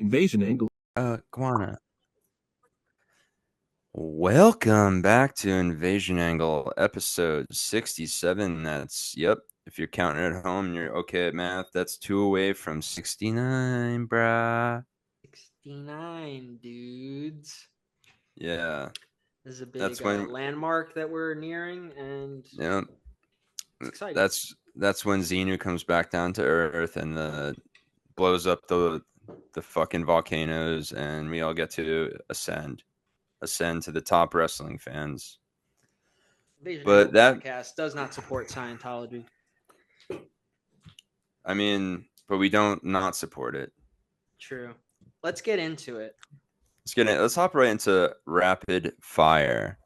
Invasion angle. Guana. Welcome back to Invasion Angle, episode 67. Yep. If you're counting at home and you're okay at math, that's two away from 69, brah. 69 dudes. Yeah. This is a That's big when, landmark that we're nearing, and yeah, it's exciting. that's when Xenu comes back down to Earth and blows up the fucking volcanoes, and we all get to ascend to the top wrestling fans. Invasion But Angle that, podcast does not support Scientology. I mean, but we don't not support it. True. Let's get into it. Let's hop right into rapid fire.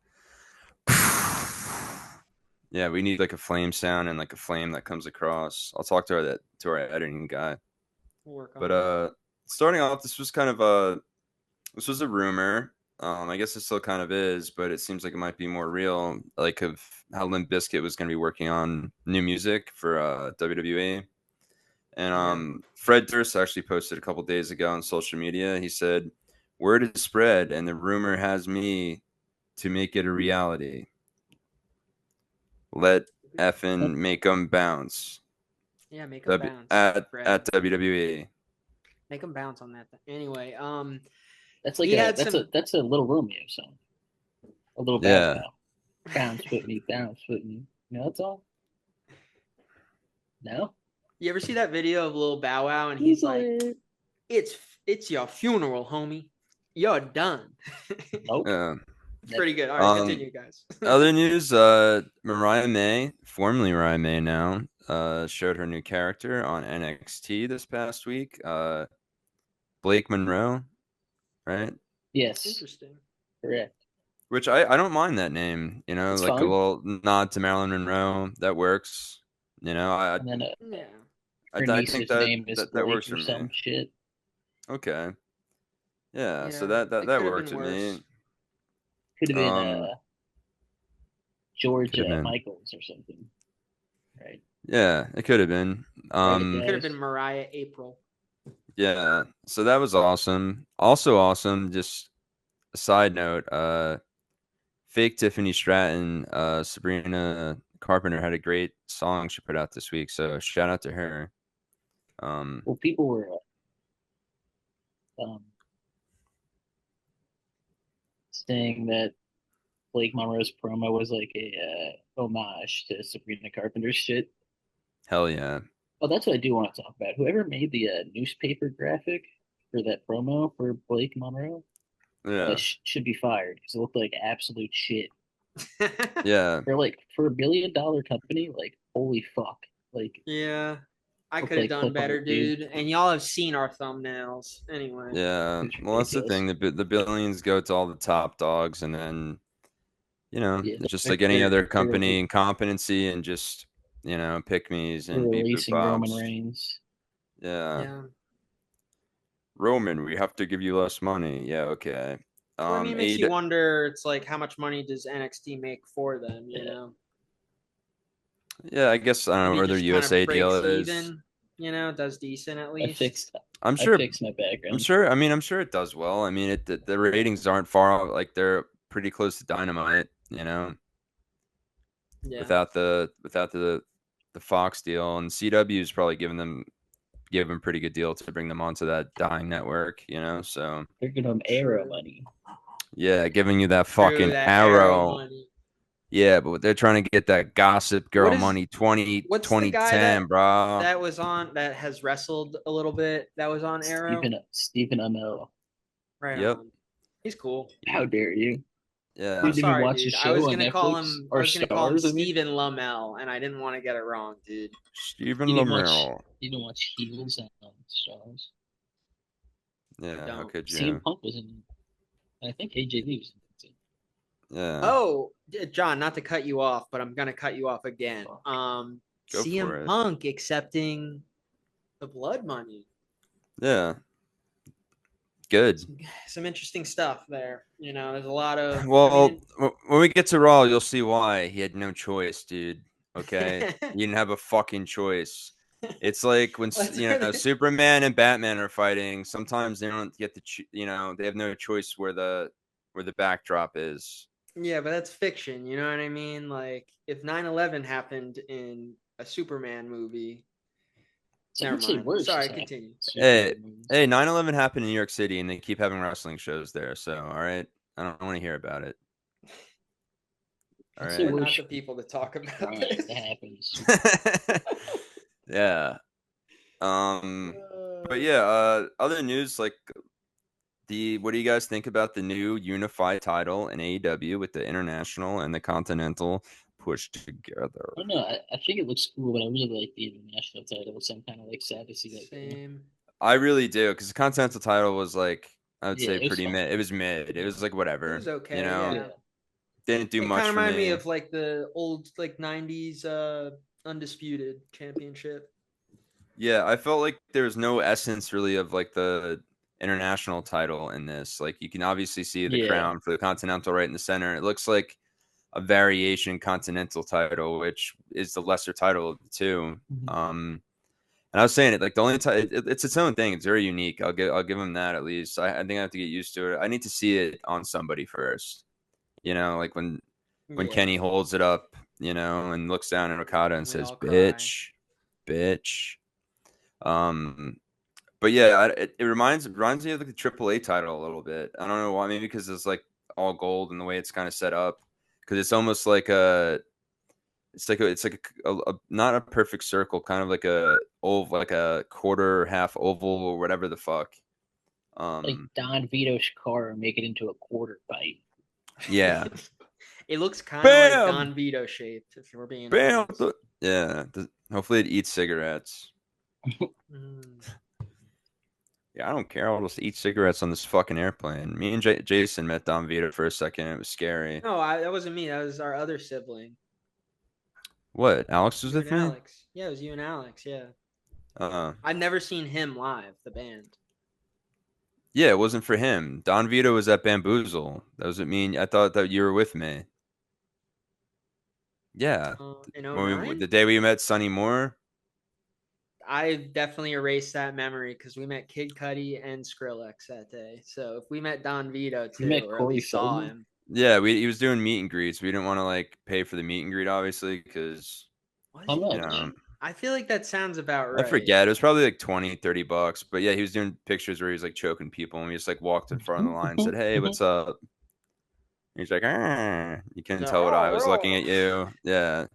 Yeah, we need like a flame sound and like a flame that comes across. I'll talk to our editing guy. We'll work on But it. starting off, this was a rumor. I guess it still kind of is, but it seems like it might be more real, like of how Limp Bizkit was going to be working on new music for WWE. And Fred Durst actually posted a couple days ago on social media. He said, "Word is spread, and the rumor has me to make it a reality. Let effing make them bounce." Yeah, make them bounce. At WWE. Make them bounce on that. Anyway, that's like that's a Little Romeo song. A little bounce Yeah. now. Bounce with me, bounce with me. You know that's all? No? You ever see that video of Lil Bow Wow and he's like, it's your funeral, homie. You're done. Nope. Pretty good. All right, continue, guys. Other news, Mariah May, formerly Mariah May now, showed her new character on NXT this past week. Blake Monroe, right? Yes. Interesting. Correct. Which I don't mind that name, It's like fine. a little nod to Marilyn Monroe. That works. I And then Yeah. her I niece's think name is that Blake works for or some me. shit. Okay. Yeah, so it that could've works been with me. worse. Could have been George Could've been. Michaels or something. Right. Yeah, it could have been. It could have been Mariah April. Yeah, so that was awesome. Also awesome, just a side note, fake Tiffany Stratton, Sabrina Carpenter had a great song she put out this week, so shout out to her. Well, people were saying that Blake Monroe's promo was like a homage to Sabrina Carpenter's shit. Hell yeah. Oh, that's what I do want to talk about. Whoever made the newspaper graphic for that promo for Blake Monroe Yeah. should be fired because it looked like absolute shit. Yeah. For $1 billion company, like holy fuck. Like yeah. I could have done better, dude. And y'all have seen our thumbnails anyway. Yeah. Well, that's the thing. The billions go to all the top dogs, and then it's just like any other company, incompetency and just pick me's and beep boop releasing bops. Roman Reigns. Yeah. Roman, we have to give you less money. Yeah, okay. Well, it makes you wonder. It's like, how much money does NXT make for them? You know. Yeah, I guess I don't know where their USA deal is. Even, does decent at least. I'm sure. I fixed my background. I'm sure it does well. I mean, the ratings aren't far off. Like they're pretty close to Dynamite. Yeah. Without the Fox deal, and CW is probably giving them pretty good deal to bring them onto that dying network. So they're giving them Arrow money. Yeah, giving you that fucking Arrow money. Yeah, but they're trying to get that Gossip Girl money 2010, bro. That was on that has wrestled a little bit. That was on Arrow. Stephen Amell. Right. Yep. On. He's cool. How dare you? Yeah. I'm sorry, dude. I was gonna call him Stephen Lamel, and I didn't want to get it wrong, dude. Stephen Lamel. You didn't watch Heels on Stars. Yeah. How could you? CM Punk was in. I think AJ Lee was in. Yeah. Oh, John, not to cut you off, but I'm gonna cut you off again. CM Punk accepting the blood money. Yeah. Good. Some interesting stuff there. There's a lot of. Well, when we get to Raw, you'll see why he had no choice, dude. Okay, he didn't have a fucking choice. It's like when That's where they- Superman and Batman are fighting. Sometimes they don't get to they have no choice where the backdrop is. Yeah, but that's fiction. You know what I mean? Like if 9/11 happened in a Superman movie. So Never I'd say mind. worse Sorry, is happening. continue. Hey, Superman. hey, 9/11 happened in New York City, and they keep having wrestling shows there. So, all right, I don't want to hear about it. All I'd say We're right. not worse the people to talk about crime this. that happens. Yeah. But yeah, other news like what do you guys think about the new unified title in AEW with the international and the continental pushed together? I don't know. I think it looks cool, but I really like the international title, so I'm kind of like sad to see that go. Same. I really do because the continental title was like I would Yeah, say it was pretty fun. mid. It was mid. It was like It whatever, was okay. Yeah. Didn't do It kind much of for reminded me me. of like the old like '90s undisputed championship. Yeah, I felt like there was no essence really of like the international title in this. Like you can obviously see the Yeah. crown for the continental right in the center. It looks like a variation continental title, which is the lesser title of the two. Mhm. And I was saying it like the only time it's its own thing. It's very unique. I'll give him that at least. I think I have to get used to it. I need to see it on somebody first. Like when Yeah, Kenny holds it up, and looks down at Okada and we says, all cry. bitch." Um, but yeah, it reminds me of like the AAA title a little bit. I don't know why. Maybe because it's like all gold and the way it's kind of set up. Because it's almost like not a perfect circle, kind of like a oval, like a quarter half oval or whatever the fuck. Like Don Vito Shikara make it into a quarter fight. Yeah. It looks kind of like Bam, Don Vito shaped, if we're being bam. honest. Yeah. Hopefully it eats cigarettes. Mm. Yeah, I don't care. I'll just eat cigarettes on this fucking airplane. Me and Jason met Don Vito for a second. It was scary. No, that wasn't me. That was our other sibling. What? Alex was You with and me? Alex. Yeah, it was you and Alex. Yeah. Uh, I've never seen him live, the band. yeah, it wasn't for him. Don Vito was at Bamboozle. That doesn't mean I thought that you were with me. Yeah, In when '09. the day we met Sonny Moore. I definitely erased that memory because we met Kid Cudi and Skrillex that day. So if we met Don Vito You too, met or at Corey least saw Feldman? him. Yeah, he was doing meet and greets. We didn't want to like pay for the meet and greet, obviously, because Was How he you much? know doing? I feel like that sounds about I right. forget. It was probably like 20, $30. But yeah, he was doing pictures where he was like choking people, and we just like walked in front of the line and said, "Hey, what's up?" He's like, ah. You couldn't tell what I was looking at you. Yeah.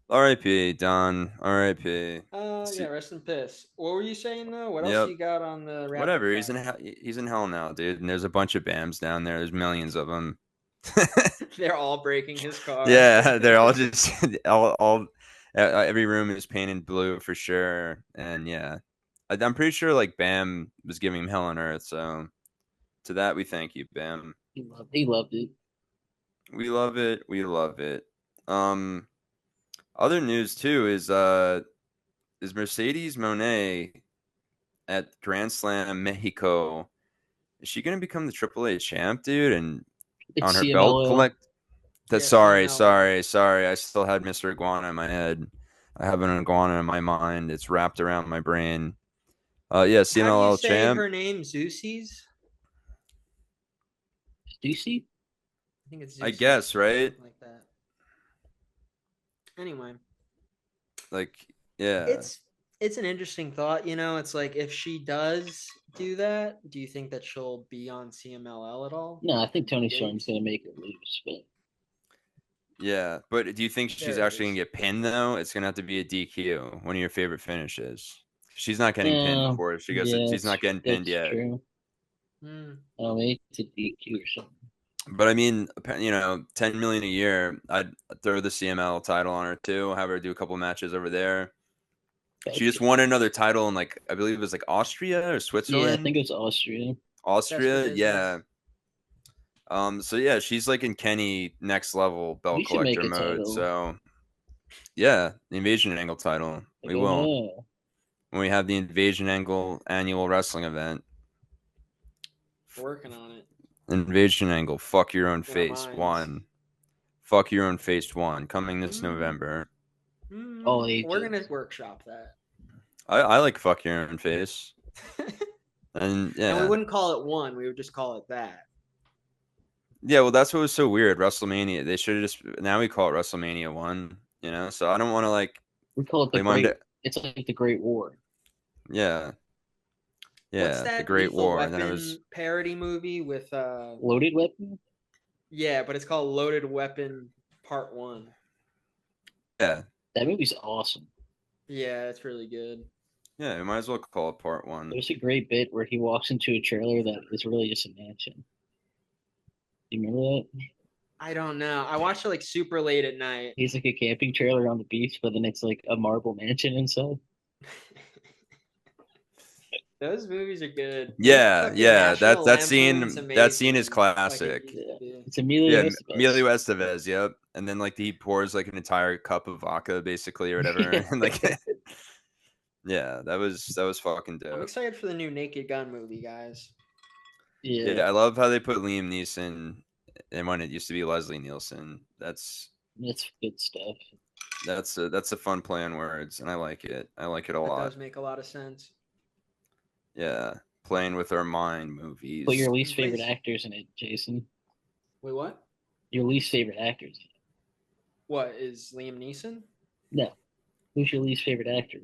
R.I.P. Don. R.I.P. Yeah, rest in piss. What were you saying though? What else Yep. you got on the rapid Whatever. fire? He's in hell now, dude. And there's a bunch of BAMs down there. There's millions of them. They're all breaking his car. Yeah, they're all just all every room is painted blue for sure. And yeah, I'm pretty sure like Bam was giving him hell on earth. So to that we thank you, Bam. He loved it. We love it. We love it. Um, Other news too is Mercedes Monet at Grand Slam Mexico. Is she gonna become the AAA champ, dude? And It's on her belt CMLL. collect. That Yeah, sorry, CMLL. sorry. I still had Mr. Iguana in my head. I have an iguana in my mind. It's wrapped around my brain. Yeah, How do you CMLL say champ. her name? Zeusys? Stussy? I think it's I Zeusys. guess, right? Something like that. Anyway, Like, yeah. it's an interesting thought. It's like if she does do that, do you think that she'll be on CMLL at all? No, I think Tony Days? Storm's gonna make her lose, but Yeah. But do you think she's There it actually gonna is. get pinned though? It's gonna have to be a DQ, one of your favorite finishes. She's not getting pinned yeah, before she goes. yeah, She's not getting pinned that's yet. true. Hmm. Oh, maybe it's a DQ or something. But I mean, 10 million a year. I'd throw the CML title on her too. Have her do a couple matches over there. She just won another title in like I believe it was like Austria or Yeah, I Switzerland. think it's Austria. Best for Austria, yeah. business. So yeah, she's like in Kenny next level We belt should make collector a mode. title. So yeah, the Invasion Angle title. Like, We oh will no. when we have the Invasion Angle annual wrestling event. Working on it Invasion Angle, fuck your own in our face minds. one. Fuck your own face one coming this Hmm. November. All ages. We're gonna workshop that. I like fuck your own face. And yeah. And we wouldn't call it one, we would just call it that. Yeah, well, that's what was so weird. WrestleMania. They should have just now we call it WrestleMania 1. So I don't want to like. We call it the Great. It's like the Great War. Yeah. Yeah, what's that the Great Lethal War, Weapon and then it was parody movie with Loaded Weapon? Yeah, but it's called Loaded Weapon Part 1. Yeah. That movie's awesome. Yeah, it's really good. Yeah, we might as well call it Part 1. There's a great bit where he walks into a trailer that is really just a mansion. Do you remember that? I don't know. I watched it like super late at night. He's like a camping trailer on the beach, but then it's like a marble mansion inside. Those movies are good. Yeah, yeah. That scene is Like, classic. It's Emilio Estevez. Emilio Estevez. Yep. And then like he pours like an entire cup of vodka, basically, or whatever. And like, yeah, that was fucking dope. I'm excited for the new Naked Gun movie, guys. Yeah, I love how they put Liam Neeson, and when it used to be Leslie Nielsen. That's good stuff. That's a fun play on words, and I like it. I like it a lot. That does make a lot of sense. Yeah, playing with our mind movies. Put your least favorite actors in it, Jason. Wait, what? Your least favorite actors. What, is Liam Neeson? No. Who's your least favorite actor?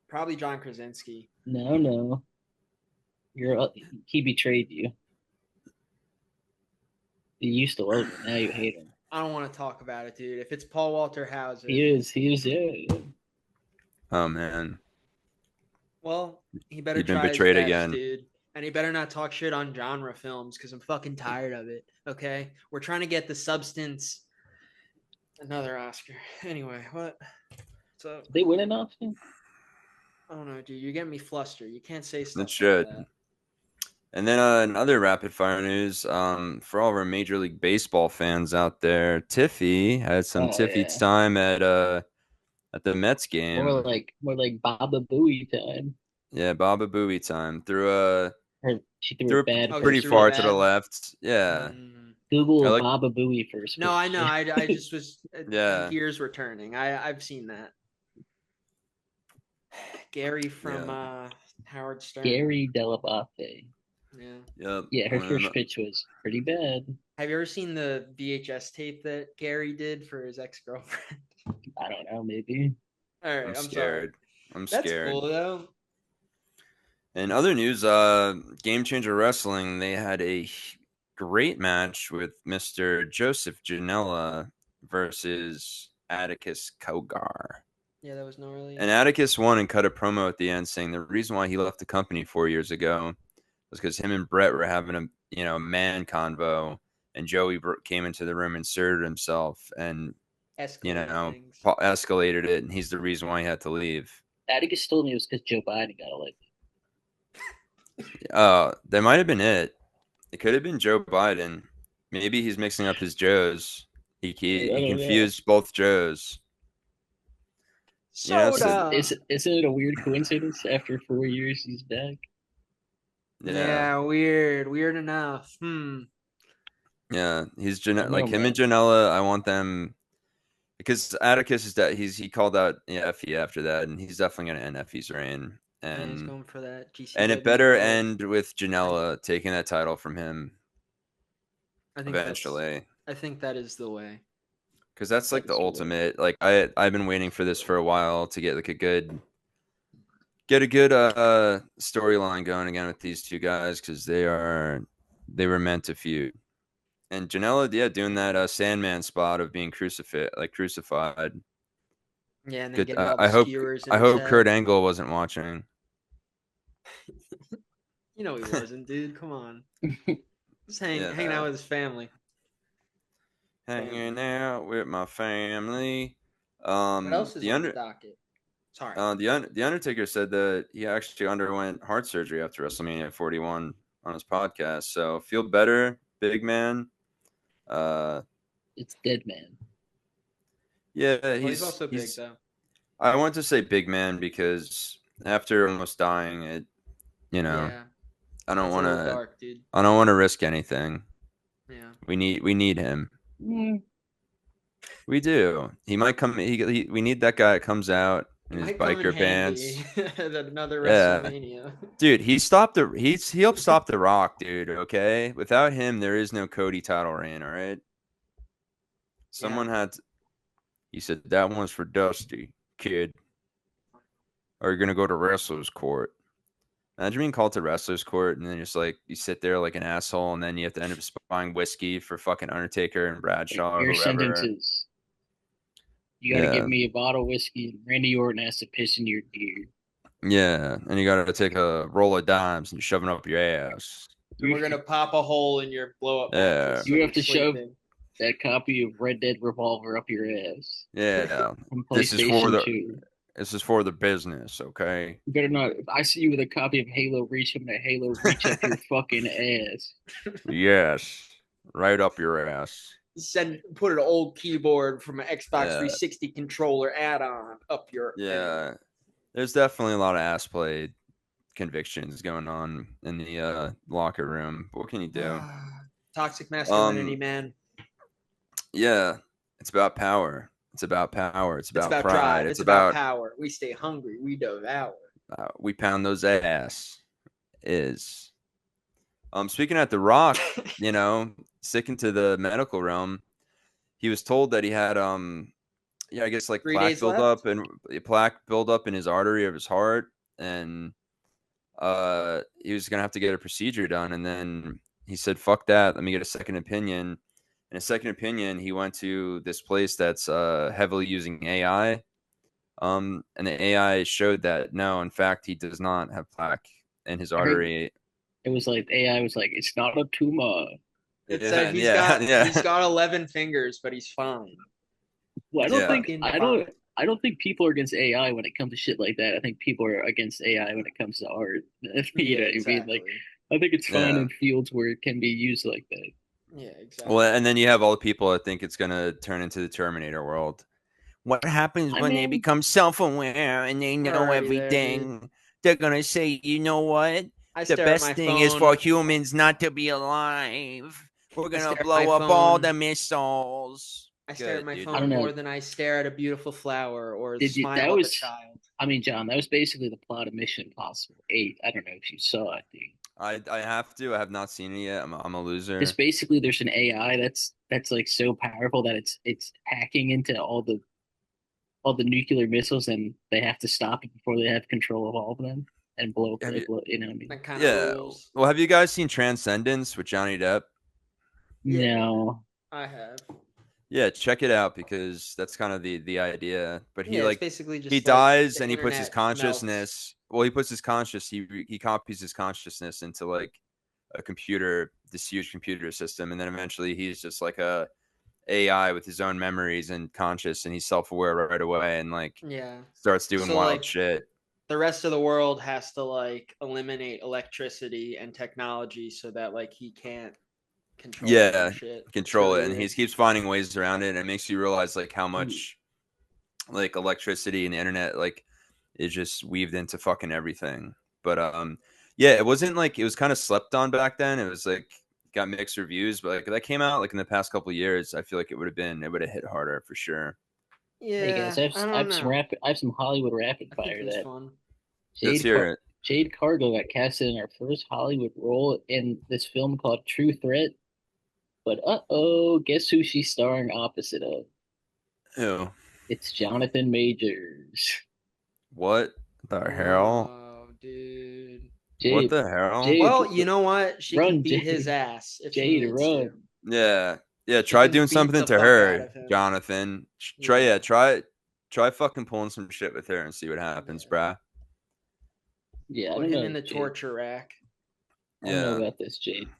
Probably John Krasinski. No. He betrayed you. You used to love him. Now you hate him. I don't want to talk about it, dude. If it's Paul Walter Hauser. He is, yeah. Oh, man. Well, he better You've been try betrayed his best, again, dude. And he better not talk shit on genre films because I'm fucking tired of it. Okay? We're trying to get the substance. Another Oscar. Anyway, what? So they win an Oscar? I don't know, dude. You're getting me flustered. You can't say stuff. That should. Like that. And then another rapid fire news. For all of our Major League Baseball fans out there, Tiffy had some time at the Mets game. More like Baba Booey time. Yeah, Baba Booey time. She threw it pretty far to the left. Yeah. Google Baba Booey first. No, I know. I just was. Yeah. Gears were turning. I've seen that. Gary from Howard Stern. Gary Delabate. Yeah. Yep. Yeah, her first pitch was pretty bad. Have you ever seen the VHS tape that Gary did for his ex-girlfriend? I don't know, maybe. All right, I'm scared. I'm scared. That's cool though. In other news, Game Changer Wrestling, they had a great match with Mr. Joseph Janela versus Atticus Cogar. Yeah, that was gnarly. And Atticus won and cut a promo at the end saying the reason why he left the company 4 years ago was because him and Brett were having a man convo, and Joey came into the room and inserted himself and escalated it, and he's the reason why he had to leave. Atticus told me it was because Joe Biden got elected. That might have been it. It could have been Joe Biden. Maybe he's mixing up his Joes. He confused both Joes. Soda. Isn't it a weird coincidence? After 4 years, he's back. Yeah, weird enough. Yeah, he's him and Janela. I want them because Atticus is that he called out Effie after that, and he's definitely going to end Effie's reign. And he's going for that GCW and it better end with Janela taking that title from him. Eventually, I think that is the way. Because that's like the ultimate. Like I've been waiting for this for a while to get like a good storyline going again with these two guys because they were meant to feud. And Janela, doing that Sandman spot of being crucified. Yeah, and then good. I hope Kurt Angle wasn't watching. He wasn't, dude. Come on, just hanging out with his family. Hanging out with my family. What else is on the docket? Sorry. The Undertaker said that he actually underwent heart surgery after WrestleMania 41 on his podcast. So feel better, big man. It's dead man. Yeah, he's also big though. I want to say big man because after almost dying, I don't want to. I don't want to risk anything. Yeah, we need him. We do. He might come. We need that guy that comes out It in his might come in biker handy pants. at another Yeah, WrestleMania. dude. He helped stop the Rock, dude. Okay, without him, there is no Cody title reign. All right. Yeah. Someone had. He said that one's for Dusty, kid. Are you gonna go to wrestlers court? Imagine being called to wrestlers court and then just like you sit there like an asshole, and then you have to end up buying whiskey for fucking Undertaker and Like, Bradshaw or your whoever. sentences. You got to give Yeah. me a bottle of whiskey. Randy Orton has to piss in your beer. Yeah, and you got to take a roll of dimes and shove it up your ass. And we're gonna pop a hole in your blow up Yeah, mattress so You have you're to shove sleeping. that copy of Red Dead Revolver up your ass yeah. from This is for PlayStation the 2. this is for the business, okay? You better not. If I see you with a copy of Halo Reach, I'm gonna Halo Reach up your fucking ass. Yes, right up your ass. Put an old keyboard from an Xbox Yeah, 360 controller add-on up your yeah. There's definitely a lot of ass play convictions going on in the locker room. What can you do? Toxic masculinity, Um, man. yeah, it's about power. It's about power. It's It's about about pride. drive. It's It's about about power. We stay hungry. We devour. we pound those ass. Is speaking at the Rock, sticking to the medical realm, he was told that he had yeah, I guess like 3 days left. plaque buildup in his artery of his heart, and he was gonna have to get a procedure done, and then he said, "Fuck that, let me get a second opinion." In a second opinion, he went to this place that's heavily using AI, and the AI showed that no, in fact, he does not have plaque in his I heard artery. it was like AI was like, it's not a tumor. It said Yeah, he's yeah, got he's yeah, got 11 fingers, but he's fine. Well, He's yeah, fucking I fine. don't think people are against AI when it comes to shit like that. I think people are against AI when it comes to art. You know Yeah, what I mean? exactly. Like, I think it's fine yeah. in fields where it can be used like that. Yeah, exactly. Well, and then you have all the people that think it's gonna turn into the Terminator world. What happens I when they mean, become self-aware and they We're know already there, dude. everything? They're gonna say, you know what? I The stare at best my thing is for phone. humans not to be alive. We're I gonna stare at my blow up all phone. the missiles. I stare at Good, my dude. I don't phone know. more than I stare at a beautiful flower or Did you? smile That at a was. child. I mean, John, that was basically the plot of Mission Impossible 8. I don't know if you saw it, dude. I have to. I have not seen it yet. I'm a It's loser. basically there's an AI that's like so powerful that it's hacking into all the nuclear missiles, and they have to stop it before they have control of all of them and blow up. Have you? You know what I mean? That kind of Yeah. rules. Well, have you guys seen Transcendence with Johnny Depp? Yeah, No, I have. Yeah, check it out because that's kind of the idea. But Yeah, it's basically he just like dies the and he puts his internet melts. consciousness. Well, he puts his conscious. He copies his consciousness into like a computer, this huge computer system, and then eventually he's just like a AI with his own memories and conscious, and he's self aware right away, and like Yeah. starts doing So wild like shit. the rest of the world has to like eliminate electricity and technology so that like he can't control it and Yeah, shit. It's control really it, and he weird. keeps finding ways around it, and it makes you realize like how Mm, much like electricity and the internet like is just weaved into fucking everything. But yeah, it wasn't like it was kind of slept on back then. It was like got mixed reviews, but like that came out like in the past couple of years. I feel like it would have hit harder for sure. hey guys, Yeah, I I don't have some know. rapid, I have some Hollywood rapid I think it fire was that fun. Let's Jade hear Car- it. Jade Cargill got casted in her first Hollywood role in this film called True Threat. But guess who she's starring opposite of? Ew. It's Jonathan Majors. What the hell? Oh, dude. What Jade, the hell? Jade, Well, you know what? She can run, beat his Jade, ass if she Jade, needs to. run. Yeah. Yeah, She try can doing beat something the to fuck out her, of him. Jonathan. Try Yeah. yeah, try fucking pulling some shit with her and see what happens, Yeah. bruh. Yeah, I Put don't him know, in the Jade. torture rack. I don't know Yeah. about this, Jade. Well,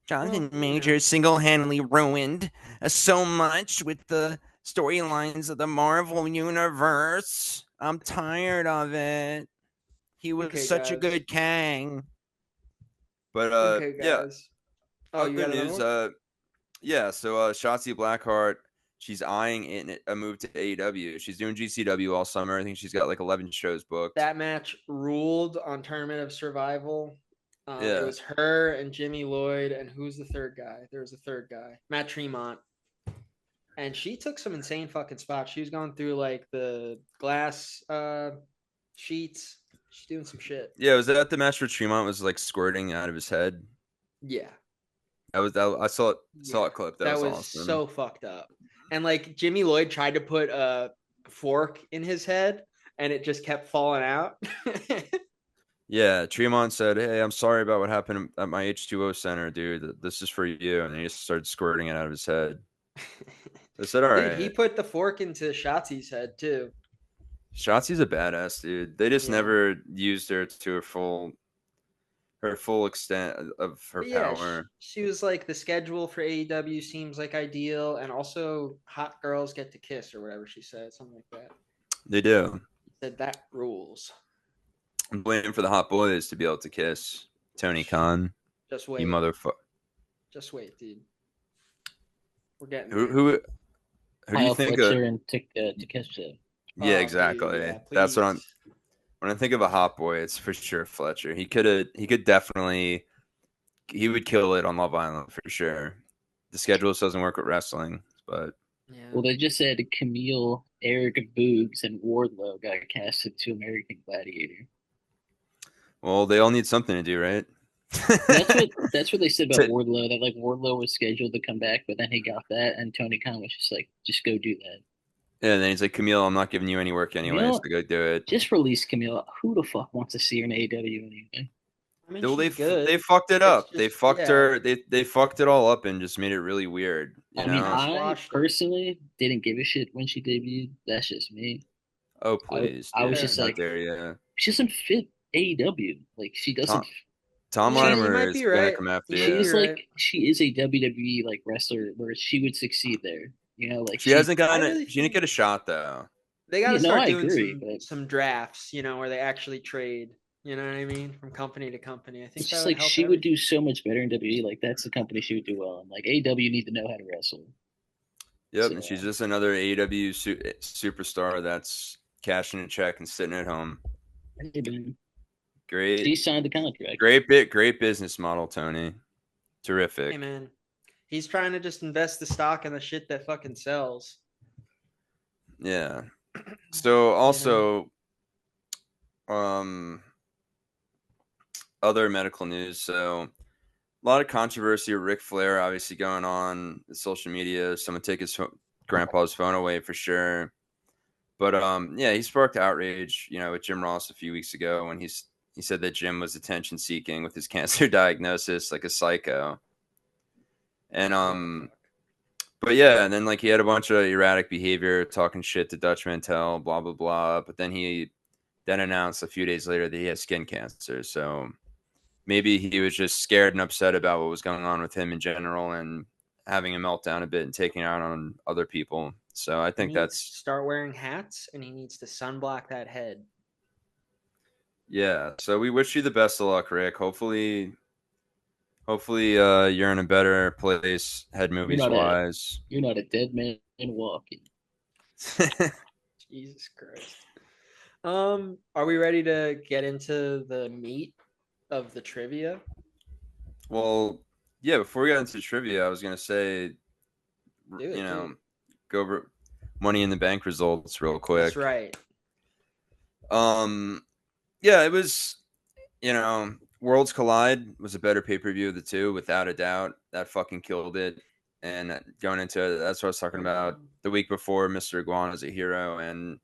Jonathan you Majors know. single-handedly ruined so much with the storylines of the Marvel universe. I'm tired of it. He was Okay, such a guys. good Kang. But Okay, yeah, guys. Oh, you other got another news. one? Yeah. So Shotzi Blackheart, she's eyeing a move to AEW. She's doing GCW all summer. I think she's got like 11 shows booked. That match ruled on Tournament of Survival. It Yeah. was her and Jimmy Lloyd, and who's the third guy? There was a third guy, Matt Tremont. And she took some insane fucking spots. She was going through like the glass sheets. She's doing some shit. Yeah, was that the match where Tremont was like squirting out of his head? Yeah. I saw it. Saw Yeah. a clip. That That was was awesome. so fucked up. And like Jimmy Lloyd tried to put a fork in his head and it just kept falling out. Yeah, Tremont said, "Hey, I'm sorry about what happened at my H2O center, dude. This is for you." And he just started squirting it out of his head. I said, "All Dude, he right." put the fork into Shotzi's head too. Shotzi's a badass, dude. They just Yeah. never used her to her full extent of her But yeah, power. she was like the schedule for AEW seems like ideal, and also hot girls get to kiss or whatever she said, something like that. They do. Said that rules. I'm waiting for the hot boys to be able to kiss Tony Khan. Just You wait. motherfucker. Just wait, dude. We're getting Who there. who do you Kyle think of? Fletcher and Takeshita. Yeah, Oh, dude, exactly. yeah, That's what I'm. please. When I think of a hot boy, it's for sure Fletcher. He could definitely he would kill it on Love Island for sure. The schedule just doesn't work with wrestling, but Yeah. Well, they just said Camille, Eric Boogs, and Wardlow got casted to American Gladiator. well, they all need something to do, right? That's what they said about To- Wardlow. That like Wardlow was scheduled to come back, but then he got that, and Tony Khan was just like, just go do that. yeah, and then he's like, Camille, I'm not giving you any work anyway, so Camille, go do it. just release Camille. Who the fuck wants to see her in AEW anyway? I mean, Well, she's they good. fucked it It's up. They just, fucked yeah, her. They fucked it all up and just made it really weird. You I mean, kind of know? I squashed it. personally didn't give a shit when she debuted. That's just me. Oh I please, I was dude, Fair just how enough. like, dare you? she doesn't fit AEW. Like she Tom doesn't. Tom Yeah, She's you Latimer might is be gonna right. come after You might be you. right. She is a WWE like wrestler where she would succeed there. You know, like She hasn't I gotten it. really She didn't think get a shot though. they got yeah, to no, start I doing agree, but some drafts, where they actually trade. You know what I mean? From company to company. I it's think that just would like help she would do everything. so much better in WWE. Like that's the company she would do well in. Like AEW need to know how to wrestle. Yep, and she's So just another AEW superstar that's cashing a check and sitting at home. hey, man, Great, she signed the contract. great business model, Tony. Hey Terrific. man, he's trying to just invest the stock in the shit that fucking sells. Yeah. So You know? also, um, other medical news. So a lot of controversy with Ric Flair obviously going on in social media. Someone take his grandpa's phone away for sure. But yeah, he sparked outrage, with Jim Ross a few weeks ago when he said that Jim was attention seeking with his cancer diagnosis, like a psycho. And What the fuck? but yeah, and then like he had a bunch of erratic behavior, talking shit to Dutch Mantel, blah blah blah. But then he then announced a few days later that he has skin cancer. So maybe he was just scared and upset about what was going on with him in general and having a meltdown a bit and taking it out on other people. So I He think needs to that's start wearing hats and he needs to sunblock that head. yeah. So we wish you the best of luck, Rick. Hopefully you're in a better place head You're movies not a wise. you're not a dead man walking. Jesus Christ. Are we ready to get into the meat of the trivia? Well, yeah, before we got into trivia, I was gonna say, Do it, dude. go over Money in the Bank results real That's quick. right. Um, yeah, it was, Worlds Collide was a better pay-per-view of the two, without a doubt. That fucking killed it. And going into it, that's what I was talking about the week before. Mr. Iguana is a hero, and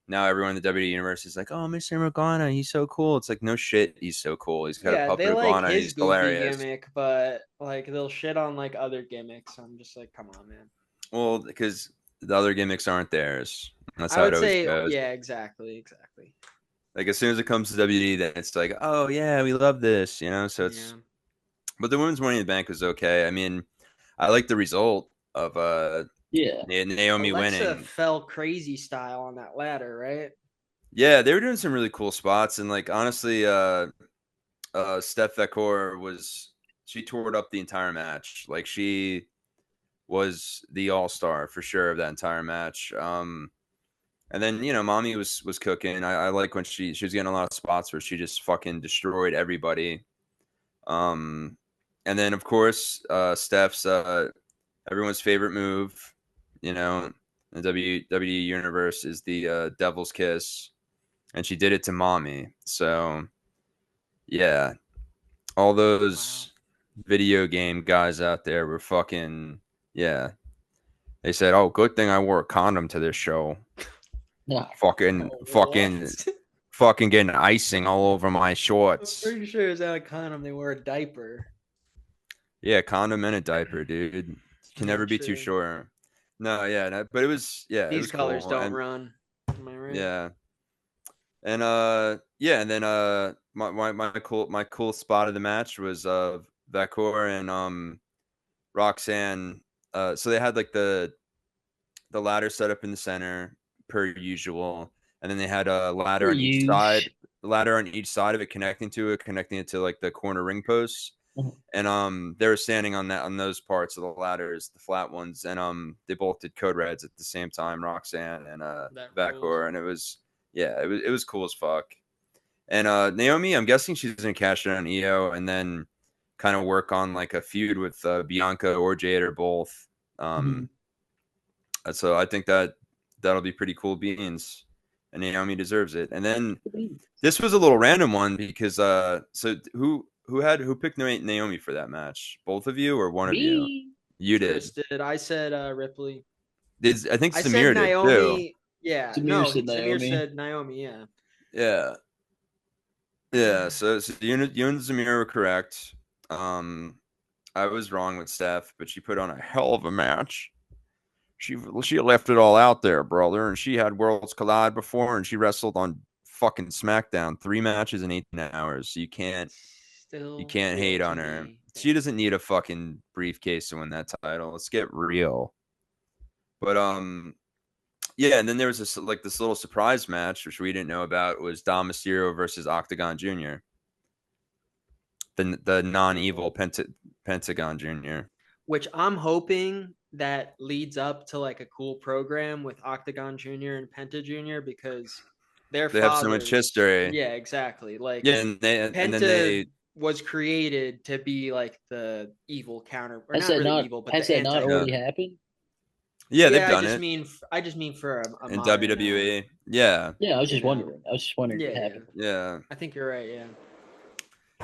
now everyone in the WWE universe is like, "Oh, Mr. Iguana, he's so cool." It's like, no shit, he's so cool. He's got a Yeah, puppet they like iguana, and his he's goofy hilarious. gimmick, but like they'll shit on like other gimmicks. I'm just like, come on, man. Well, because the other gimmicks aren't theirs. That's I how it would always say, goes. yeah, exactly. Like as soon as it comes to WWE, then it's like, oh yeah, we love this. So Yeah. it's, but the women's Money in the Bank was okay. I mean, I like the result of Yeah, Naomi Alexa winning. fell crazy style on that ladder, right? Yeah, they were doing some really cool spots, and like honestly, Steph Vekor she toured up the entire match. Like she was the all star for sure of that entire match. And then mommy was cooking. I like when she was getting a lot of spots where she just fucking destroyed everybody. And then of course Steph's everyone's favorite move, you know, the WWE universe is the Devil's Kiss, and she did it to Mommy. So yeah, all Wow. those video game guys out there were fucking yeah. They said, "Oh, good thing I wore a condom to this show." No, Fucking, fucking, What? fucking getting icing all over my I'm shorts. pretty sure it's out of condom. They wear a diaper. Yeah, condom and a diaper, dude. You can never Not be too true. sure. No, yeah, but it was yeah, it These was colors cool. don't And run. Am I right? yeah. And yeah, and then my cool spot of the match was Vakor and Roxanne. So they had like the ladder set up in the center per usual, and then they had a they're huge. ladder on each side of it connecting it to like the corner ring posts. And they were standing on those parts of the ladders, the flat ones, and they both did code reds at the same time, Roxanne and That rules. Vakor, and it was yeah, it was cool as fuck. And Naomi, I'm guessing she's gonna cash in on Io and then kind of work on like a feud with Bianca or Jade or both. Um, so I think that'll be pretty cool beans, and Naomi deserves it. And then this was a little random one because so who picked Naomi for that match? Both of you or one of you? Me, You Chris did. did. I said Ripley. I think I said Samir did too. Naomi. Yeah. Samir No, said Samir Naomi. said Naomi. Yeah. Yeah, yeah. So you and Samir were correct. Um, I was wrong with Steph, but she put on a hell of a match. She left it all out there, brother, and she had Worlds Collide before, and she wrestled on fucking SmackDown 3 matches in 18 hours. So you Still can't feel hate to on her. me. She Thank doesn't need a fucking briefcase to win that title. Let's get real. But yeah, and then there was this little surprise match which we didn't know about. It was Dom Mysterio versus Octagon Jr. The non-evil Pentagon Jr. Which I'm hoping that leads up to like a cool program with Octagon Jr. and Penta Jr. because their They have so much fathers, history. yeah, exactly. Like Yeah, and then Penta they was created to be like the evil counter, or Has not that really not evil, but has the that not anti. yeah already happened? yeah they've Yeah, done it I just mean for a in modern, WWE. Yeah, Yeah, I was you just know, wondering. I was just wondering if yeah, it yeah. happened. yeah. I think you're right. Yeah.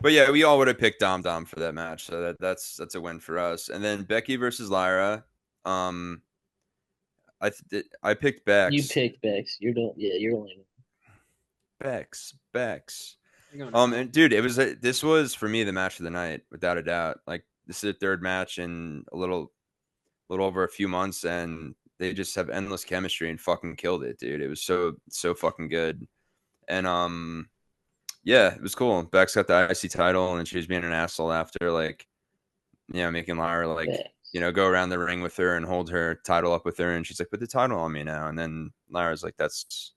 But yeah, we all would have picked Dom for that match, so that's a win for us. And then Becky versus Lyra. Um, I picked You Bex. picked Bex. You're only Bex. You're going to hell. And dude, this was for me the match of the night without a doubt. Like this is the third match in a little over a few months, and they just have endless chemistry and fucking killed it, dude. It was so fucking good. And yeah, it was cool. Bex got the IC title, and she was being an asshole after, like, making Lyra like, Bex. go around the ring with her and hold her title up with her, and she's like, "Put the title on me now." And then Lyra's like, "That's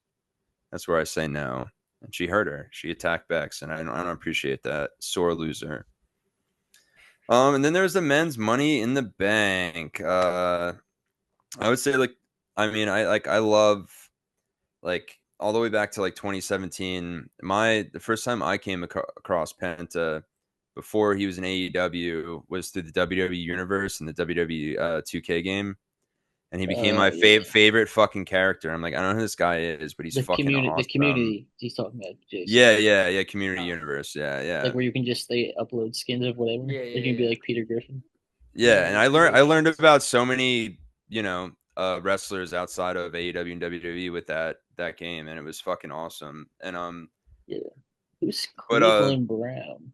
where I say no." And she hurt her. She attacked Bex, and I don't appreciate that. Sore loser. And then there was the men's Money in the Bank. I would say like, I mean, I love like all the way back to like 2017. The first time I came across Penta before he was in AEW was through the WWE Universe and the WWE 2K game, and he became my Yeah. favorite fucking character. I'm like, I don't know who this guy is, but he's fucking The awesome. community he's talking about, Jason. Yeah. Community Oh, Universe. Yeah. Like where you can just upload skins of whatever. yeah, Like you can be yeah, like Peter Griffin. Yeah, yeah. and The I learned creations. about so many, wrestlers outside of AEW and WWE with that game, and it was fucking awesome. And Yeah. Who's but Cleveland Brown?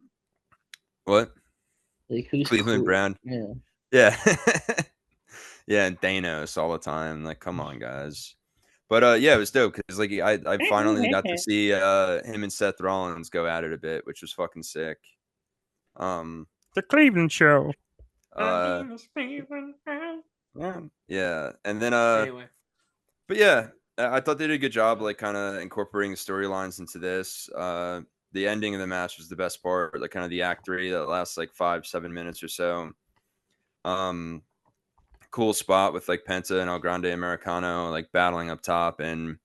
what? Like who's Cleveland Brown? Yeah. Yeah, yeah, and Thanos all the time. Like, come on, guys. But yeah, it was dope because like I finally got to see him and Seth Rollins go at it a bit, which was fucking sick. The Cleveland Show. Uh, yeah, and then Anyway, but yeah, I thought they did a good job, like kind of incorporating the storylines into this. The ending of the match was the best part, like kind of the act three that lasts like 5-7 minutes or so. Um, cool spot with like Penta and El Grande Americano like battling up top, and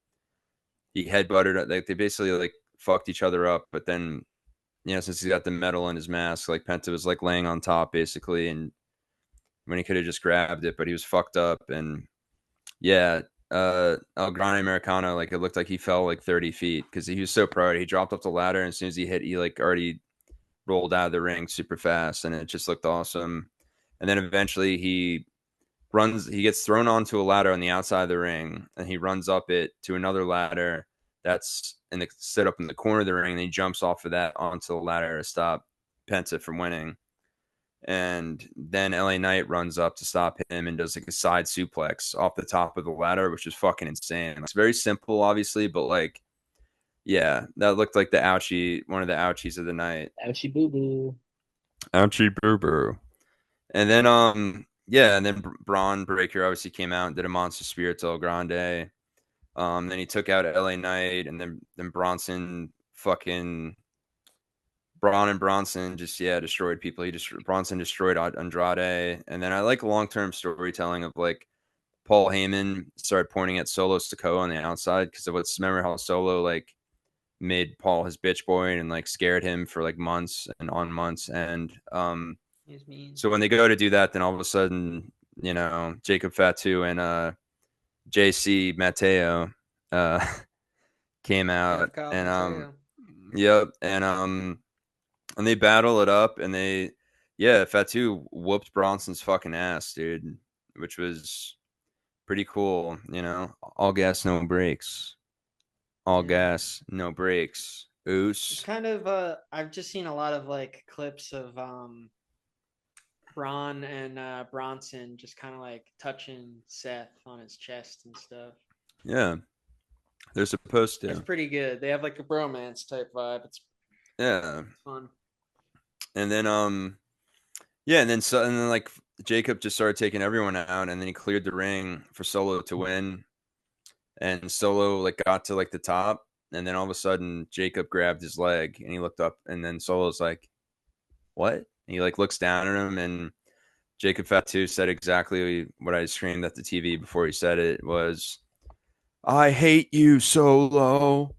he headbutted. Like they basically like fucked each other up, but then since he got the metal in his mask, like Penta was like laying on top basically, and when he could have just grabbed it, but he was fucked up, and Yeah, El Grande Americano, like it looked like he fell like 30 feet because he was so proud. He dropped up the ladder, and as soon as he hit, he like already rolled out of the ring super fast, and it just looked awesome. And then eventually he gets thrown onto a ladder on the outside of the ring, and he runs up it to another ladder that's set up in the corner of the ring, and he jumps off of that onto the ladder to stop Penta from winning. And then LA Knight runs up to stop him and does like a side suplex off the top of the ladder, which is fucking insane. It's very simple, obviously, but like, yeah, that looked like one of the ouchies of the night. Ouchie boo boo. Ouchie boo boo. And then, yeah, and then Braun Breaker obviously came out and did a Monster Spirit to El Grande. Then he took out LA Knight, and then Braun and Bronson just destroyed people. Bronson destroyed Andrade, and then I like long term storytelling of like Paul Heyman started pointing at Solo Sikoa on the outside because of remember how Solo like made Paul his bitch boy and like scared him for like months and on months, and so when they go to do that, then all of a sudden Jacob Fatu and JC Mateo came out, and yep, and they battle it up, and Fatu whooped Bronson's fucking ass, dude, which was pretty cool. All gas, no brakes. All gas, no brakes. Oos. It's kind of I've just seen a lot of like clips of Braun and Bronson just kind of like touching Seth on his chest and stuff. Yeah, they're supposed to. It's pretty good. They have like a bromance type vibe. It's fun. And then and then like Jacob just started taking everyone out, and then he cleared the ring for Solo to win. And Solo like got to like the top, and then all of a sudden Jacob grabbed his leg, and he looked up, and then Solo's like, "What?" And he like looks down at him, and Jacob Fatu said exactly what I screamed at the TV before he said it was, "I hate you, Solo."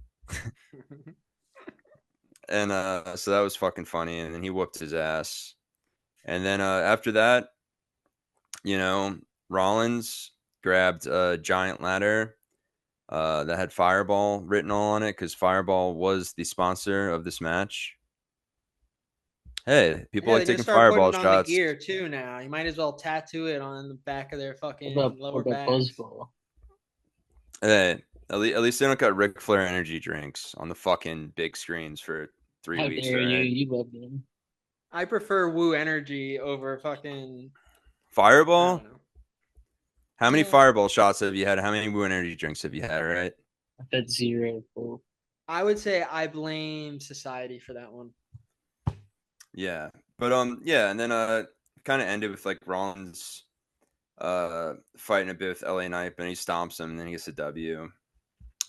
And so that was fucking funny, and then he whooped his ass. And then after that, Rollins grabbed a giant ladder that had Fireball written all on it because Fireball was the sponsor of this match. Hey, people like taking Fireball shots. On the gear too now. You might as well tattoo it on the back of their fucking lower back. Hey, at least they don't got Ric Flair energy drinks on the fucking big screens for 3 weeks. How dare you? You love them. I prefer Woo Energy over fucking Fireball. How many Fireball shots have you had? How many Woo Energy drinks have you had? Right? I've had 0. I would say I blame society for that one. Yeah, but and then kind of ended with like Rollins fighting a bit with LA Knight, and he stomps him, and then he gets a W.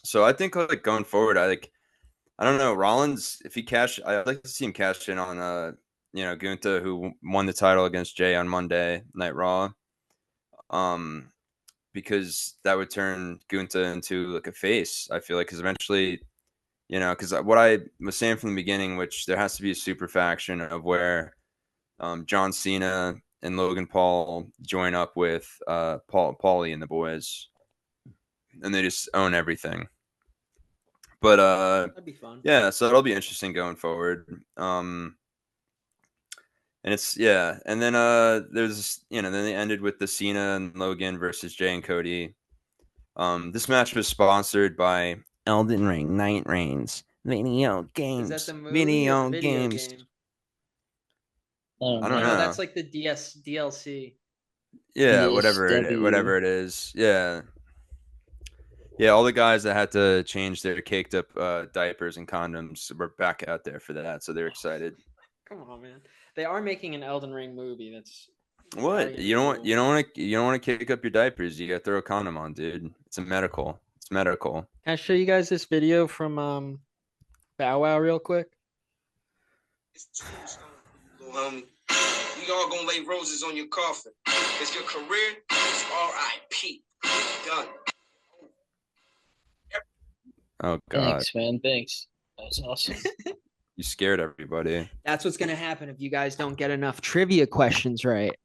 So I think like going forward, I don't know, Rollins, if he I'd like to see him cash in on Gunther, who won the title against Jay on Monday Night Raw. Because that would turn Gunther into like a face, I feel like, because eventually, because what I was saying from the beginning, which there has to be a super faction of where John Cena and Logan Paul join up with Paulie and the boys, and they just own everything. But that'd be fun. Yeah, so it'll be interesting going forward. And it's and then there's then they ended with the Cena and Logan versus Jay and Cody. This match was sponsored by Elden Ring Night Reigns video games. Is that the movie video games? Game? I don't know. That's like the DLC. Yeah, whatever it is. Yeah. Yeah, all the guys that had to change their caked up diapers and condoms were back out there for that, so they're excited. Come on, man. They are making an Elden Ring movie. That's what you don't want to kick up your diapers. You got to throw a condom on, dude. It's medical. Can I show you guys this video from Bow Wow real quick? We all gonna lay roses on your coffin. It's your career. It's R.I.P. Done. Oh God. Thanks, man. Thanks. That was awesome. You scared everybody. That's what's going to happen if you guys don't get enough trivia questions right.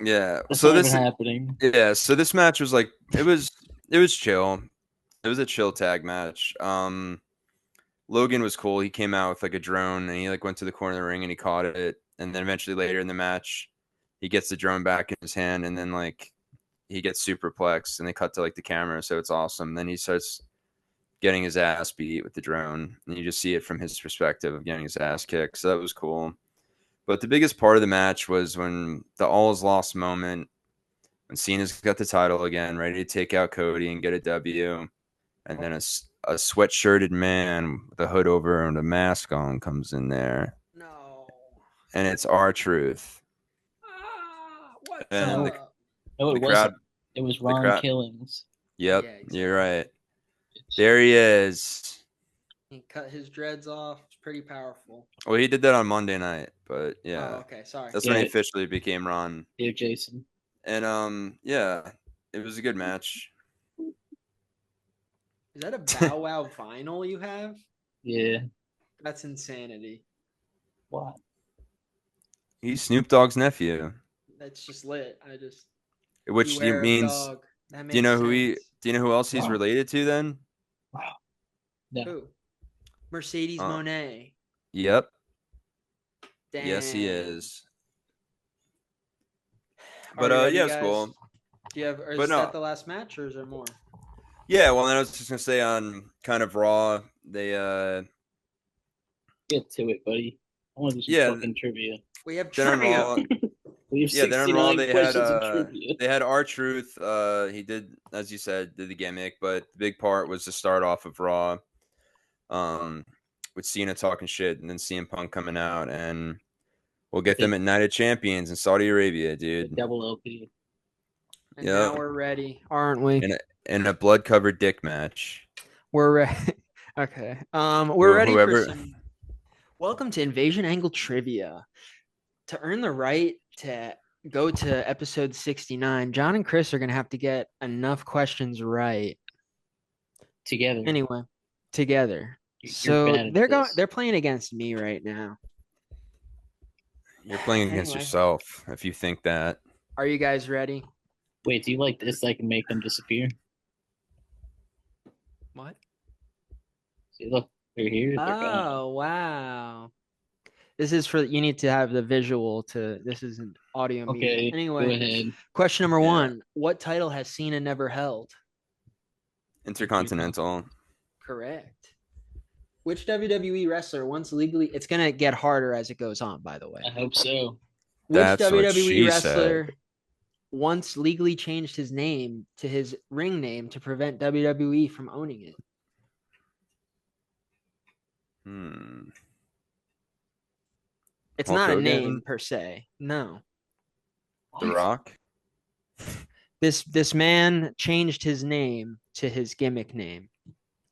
Yeah. That's So not even this happening. yeah, so this match was like it was chill. It was a chill tag match. Logan was cool. He came out with like a drone and he like went to the corner of the ring and he caught it. And then eventually later in the match, he gets the drone back in his hand and then like he gets superplexed and they cut to like the camera, so it's awesome. Then he starts getting his ass beat with the drone, and you just see it from his perspective of getting his ass kicked. So that was cool. But the biggest part of the match was when the all is lost moment, when Cena's got the title again, ready to take out Cody and get a W, and then a sweatshirted man with a hood over and a mask on comes in there, No. and it's R-Truth. What's And No, up? no, the it wasn't. crowd, It was the Ron crowd. Killings. Yep, Yeah, exactly. you're right. There he is. He cut his dreads off. It's pretty powerful. Well, he did that on Monday night, but Oh, yeah, okay. Sorry. that's when he Yeah, officially became Ron. dear Jason. And yeah, it was a good match. Is that a Bow Wow vinyl you have? Yeah. That's insanity. What? He's Snoop Dogg's nephew, That's just lit. I just which beware of means. dog. That Do you makes know sense. Do you know who else he's Wow. related to then? Wow. No. Who? Mercedes Uh, Monet. yep. Damn. Yes, he is. Are But we ready, yeah, it's guys? cool. Do you have? Or But is that no, the last match, or is there more? yeah. Well, then I was just gonna say on kind of Raw, they Get to it, buddy. I want to do some yeah. fucking trivia. We have Then on trivia. Raw, We have yeah. Then on Raw, 69 questions of trivia. they had R-Truth. He did, as you said, did the gimmick, but the big part was to start off of Raw. Um, with Cena talking shit and then CM Punk coming out, and we'll get them at Night of Champions in Saudi Arabia, The dude. double LP. And Yep. now we're ready, aren't we? In a blood covered dick match. We're ready. Okay. We're ready for Whoever. some. Welcome to Invasion Angle Trivia. To earn the right to go to episode 69, John and Chris are gonna have to get enough questions right. Together. Anyway, together. You're So bad at this. they're playing against me right now. You're playing against Anyway. yourself if you think that. Are you guys ready? Wait, do you like this? I can make them disappear. What? See, look, they're here. They're gone. Oh, wow. This is for you need to have the visual to this is an audio medium. Okay, go Anyway, ahead. question number Yeah. 1. What title has Cena never held? Intercontinental. Correct. Which WWE wrestler once legally it's gonna get harder as it goes on, by the way. I hope so. Which That's what WWE she wrestler once legally changed his name to his ring name to prevent WWE from owning it? It's Hulk not a Hogan? name per se. No. The Rock. This man changed his name to his gimmick name.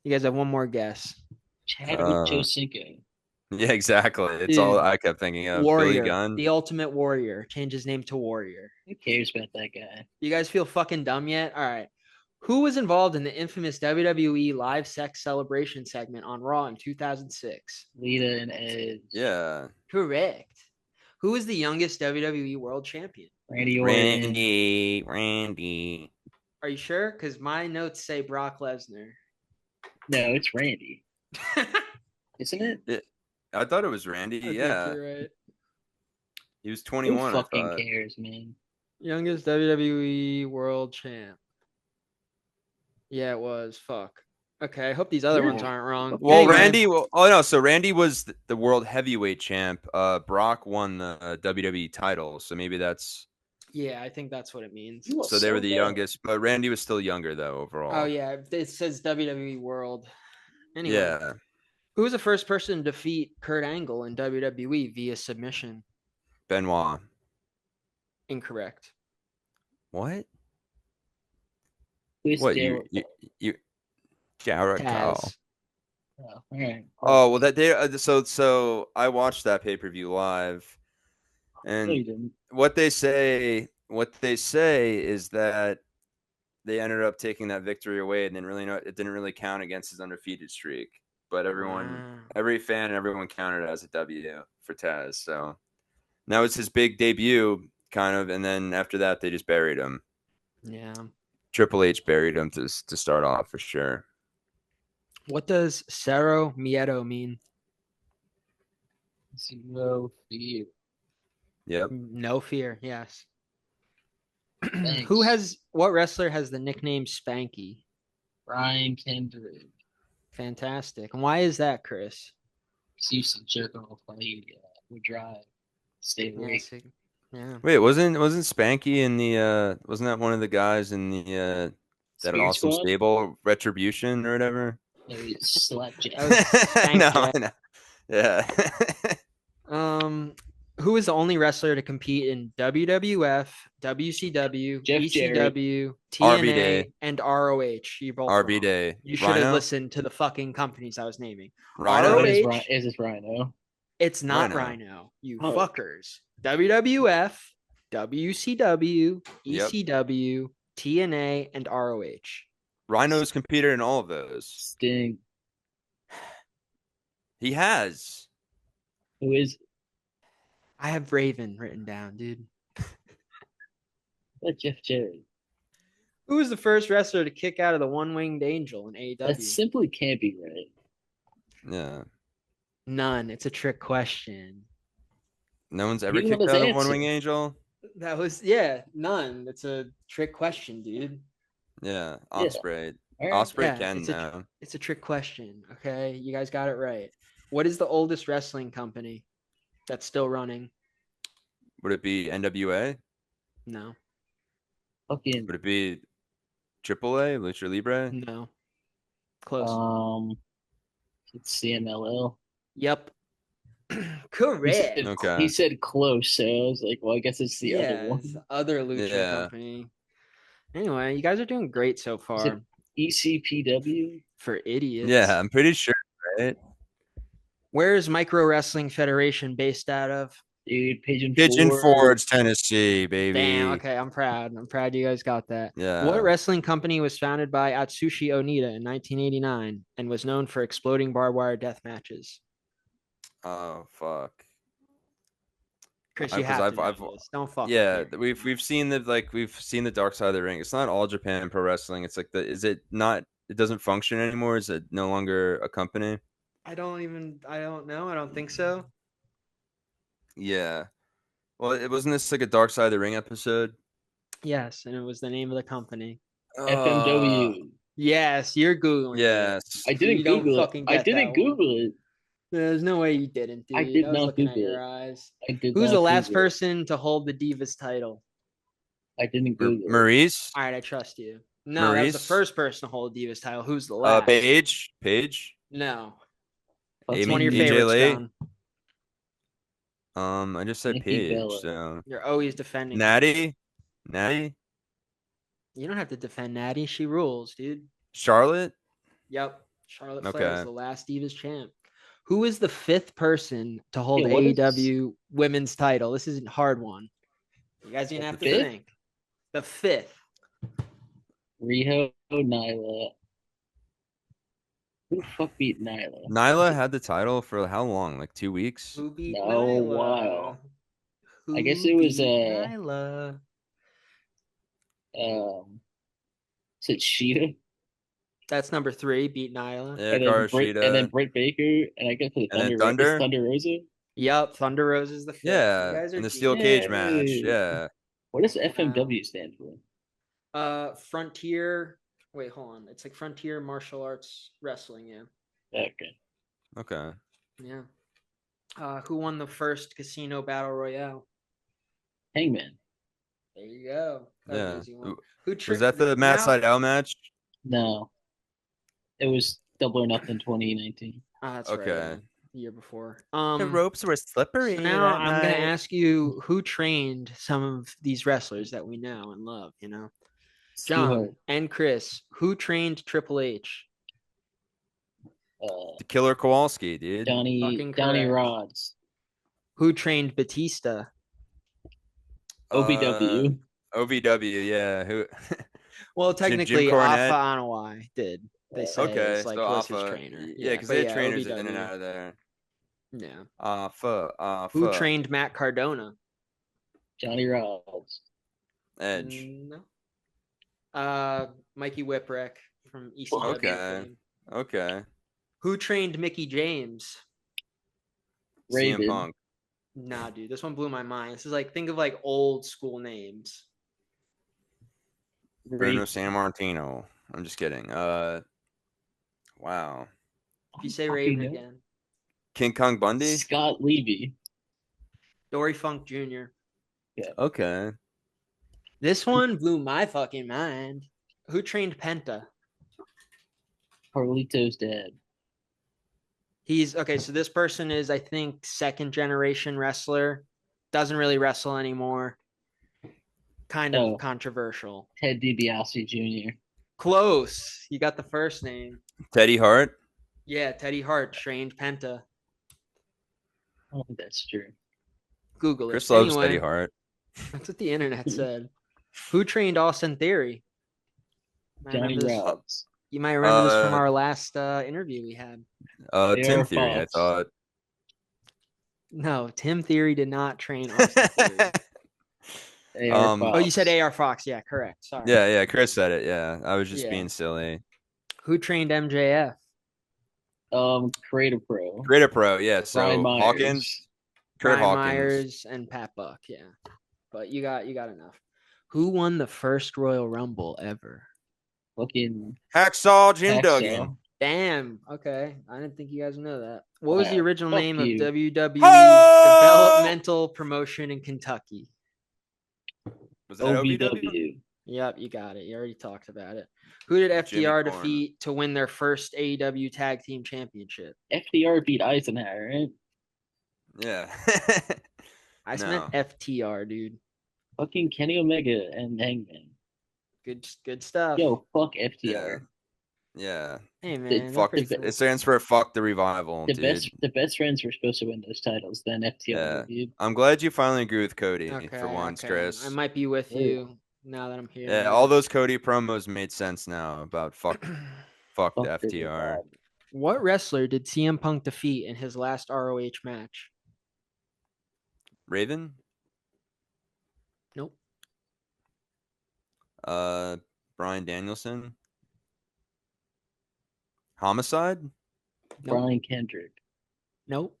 You guys have one more guess. Chadwick Josinko. Yeah, exactly. It's Dude, all I kept thinking of. Billy Warrior, Gunn. the Ultimate Warrior, changed his name to Warrior. Who cares about that guy? You guys feel fucking dumb yet? All right. Who was involved in the infamous WWE live sex celebration segment on Raw in 2006? Lita and Edge. Yeah. Correct. Who is the youngest WWE World Champion? Randy Orton. Randy. Are you sure? Because my notes say Brock Lesnar. No, it's Randy. Isn't it? I thought it was Randy. I think Yeah. you're right. He was Who 21. fucking cares, man? Youngest WWE World Champ. Yeah, it was. Fuck. Okay, I hope these other ones aren't wrong. Well, Anyway, Randy. Oh no. So Randy was the world heavyweight champ. Brock won the WWE title. So maybe that's. Yeah, I think that's what it means. So they were the youngest, but Randy was still younger though overall. Oh yeah, it says WWE World. Anyway, Yeah. who was the first person to defeat Kurt Angle in WWE via submission? Benoit. Incorrect. What? Who's What there? you Jericho. Taz. Oh, all right. Oh well, that day. So I watched that pay per view live, No, you and didn't. what they say is that they ended up taking that victory away, and it didn't really count against his undefeated streak. But Wow. every fan, everyone counted it as a W for Taz. So now it's his big debut kind of, and then after that they just buried him. Yeah. Triple H buried him to start off for sure. What does Cero Miedo mean? Zero fear. Yep. No fear. Yes. Thanks. What wrestler has the nickname Spanky? Brian Kendrick. Fantastic. And why is that, Chris? He used to jerk off while he would drive. Stay awake. Yes. Yeah. Wait, wasn't Spanky in the wasn't that one of the guys in the that Speed awesome Squad? stable Retribution or whatever? No, it's Slapjack. That was Spank No, Jack. I know. Yeah. Who is the only wrestler to compete in WWF, WCW, Jeff ECW, RB TNA, Day. and ROH? You're both RB wrong. Day. You should have Rhino? listened to the fucking companies I was naming. Rhino? What is, ROH. is this Rhino? It's not Rhino. Rhino. You Oh. fuckers. WWF, WCW, Yep. ECW, TNA, and ROH. Rhino's competed in all of those. Sting. He has. Who is I have Raven written down, dude. that? Jeff Jarrett. Who was the first wrestler to kick out of the one-winged angel in AEW? That simply can't be right. Yeah. None. It's a trick question. No one's ever You know kicked his out a answer. One Wing Angel? That was none. It's a trick question, dude. Yeah. Yeah. Osprey. All right. Osprey Yeah, can it's a now. It's a trick question. Okay, you guys got it right. What is the oldest wrestling company that's still running? Would it be NWA? No, Fucking Would it be AAA, Lucha Libre? no. Close. it's CMLL. Yep. He Correct. said, Okay. he said close, so I was like, well, I guess it's the other Yeah, one. it's the other lucha Yeah. company. Anyway, you guys are doing great so Is far. it ECPW? For idiots. Yeah, I'm pretty sure, right? Where is Micro Wrestling Federation based out of? Dude, Pigeon Pigeon Forge. Forge, Tennessee, baby. Damn. Okay, I'm proud. I'm proud you guys got that. Yeah. What wrestling company was founded by Atsushi Onita in 1989 and was known for exploding barbed wire death matches? Oh fuck. Chris, you 'Cause have to I've- know this. Don't fuck. Yeah, with me. we've seen the Dark Side of the Ring. It's not All Japan Pro Wrestling. It's like is it not? It doesn't function anymore. Is it no longer a company? I don't know. I don't think so. Yeah. Well, it wasn't this like a Dark Side of the Ring episode? Yes, and it was the name of the company. FMW. Yes, you're googling. it. Yes. I didn't You don't Google it. fucking I get didn't that one. Google it. There's no way you didn't, dude. I did was not looking at Google your it. eyes. I did Who's not the last Google it. person to hold the Divas title? I didn't Google it. Maurice. All right, I trust you. No, that was the Maurice? first person to hold the Divas title. Who's the last? Paige. No. Fuck It's Amy- one of your AJ favorites, Lee? John. I just said Nikki Paige. Bella. So You're always defending. her. Natty. You don't have to defend Natty. She rules, dude. Charlotte. Yep. Charlotte Flair is Okay. the last Divas champ. Who is the fifth person to hold Yeah, what is- AEW women's title? This is a hard one. You guys are gonna have to fifth? think. The fifth. Riho, Nyla. Who the fuck beat Nyla? Nyla had the title for how long? Like 2 weeks? Who beat No, Nyla? wow. Who I guess it was, beat Nyla? Is it Sheeta? That's number 3. Beat Nyla. Yeah, And then Karashita. Britt Baker, and I guess for the And then Thunder, Thunder? It's Thunder Rosa. Yep. Thunder Rose is the fifth. You Yeah, guys are in the steel genius. cage match. Yeah. What does FMW stand for? Frontier. Wait, hold on. It's like Frontier Martial Arts Wrestling. Yeah. Okay. Okay. Yeah. Who won the first Casino Battle Royale? Hangman. There you go. That was an Yeah. easy one. Who Was that the Matt Sydal match? No. It was Double or Nothing 2019. That's Okay. right. Yeah. The year before. The ropes were slippery. So now I'm gonna ask you who trained some of these wrestlers that we know and love. You know, John and Chris. Who trained Triple H? The Killer Kowalski, dude. Donnie correct. Rods. Who trained Batista? OVW. OVW, yeah. Who? Well, technically, Cornette? Alpha Anoa'i did. They say Okay, it's like so was Alpha. his trainer. Yeah, because but they had trainers in OVW. and out of there. Yeah. Alpha. Who trained Matt Cardona? Johnny Rods. Edge. No. Mikey Whipwreck from ECW Okay. fame. Okay. Who trained Mickey James? CM Raven. Punk. Nah, dude, this one blew my mind. This is like, think of like old school names. Bruno Raven. Sammartino. I'm just kidding. Wow. If you say Fucking Raven know. again, King Kong Bundy. Scott Levy. Dory Funk Jr. Okay. This one blew my fucking mind. Who trained Penta? Carlito's dad. He's okay. So this person is, I think, second generation wrestler. Doesn't really wrestle anymore. Kind of Oh. controversial. Ted DiBiase Jr. Close. You got the first name. Teddy Hart. Yeah, Teddy Hart trained Penta. Oh, that's true. Google it. Chris loves Anyway, Teddy Hart. that's what the internet said. Who trained Austin Theory? Johnny Rods. You might remember this from our last interview we had. Tim Theory, I thought. No, Tim Theory did not train Austin Theory. AR Fox. Oh, you said AR Fox. Yeah, correct. Sorry. Yeah, Chris said it. Yeah, I was just being silly. Who trained MJF? Creative Pro. Creative Pro, yeah. So Brian Myers. Hawkins, Kurt Brian Hawkins. Myers, and Pat Buck. Yeah, but you got enough. Who won the first Royal Rumble ever? Fucking Hacksaw Jim Hacksaw. Duggan. Damn. Okay, I didn't think you guys know that. What was the Wow, original fuck name you. of WWE's Oh! developmental promotion in Kentucky? Was that OVW? OVW. Yep, you got it. You already talked about it. Who did Jimmy FDR Corn. defeat to win their first AEW Tag Team Championship? FDR beat Eisenhower, right? Yeah. I No. meant FTR, dude. Fucking Kenny Omega and Hangman. Good stuff. Yo, fuck FTR. Yeah. Hey man, they're fuck pretty the- cool. It stands for fuck the revival, The dude. best friends were supposed to win those titles. Then FTR Yeah. reviewed. I'm glad you finally agree with Cody Okay, for once, okay. Chris. I might be with Yeah. you now that I'm here. Yeah, all those Cody promos made sense now about fuck the Fuck the FTR. revival. What wrestler did CM Punk defeat in his last ROH match? Raven? Nope. Brian Danielson? Homicide? Nope. Brian Kendrick. Nope.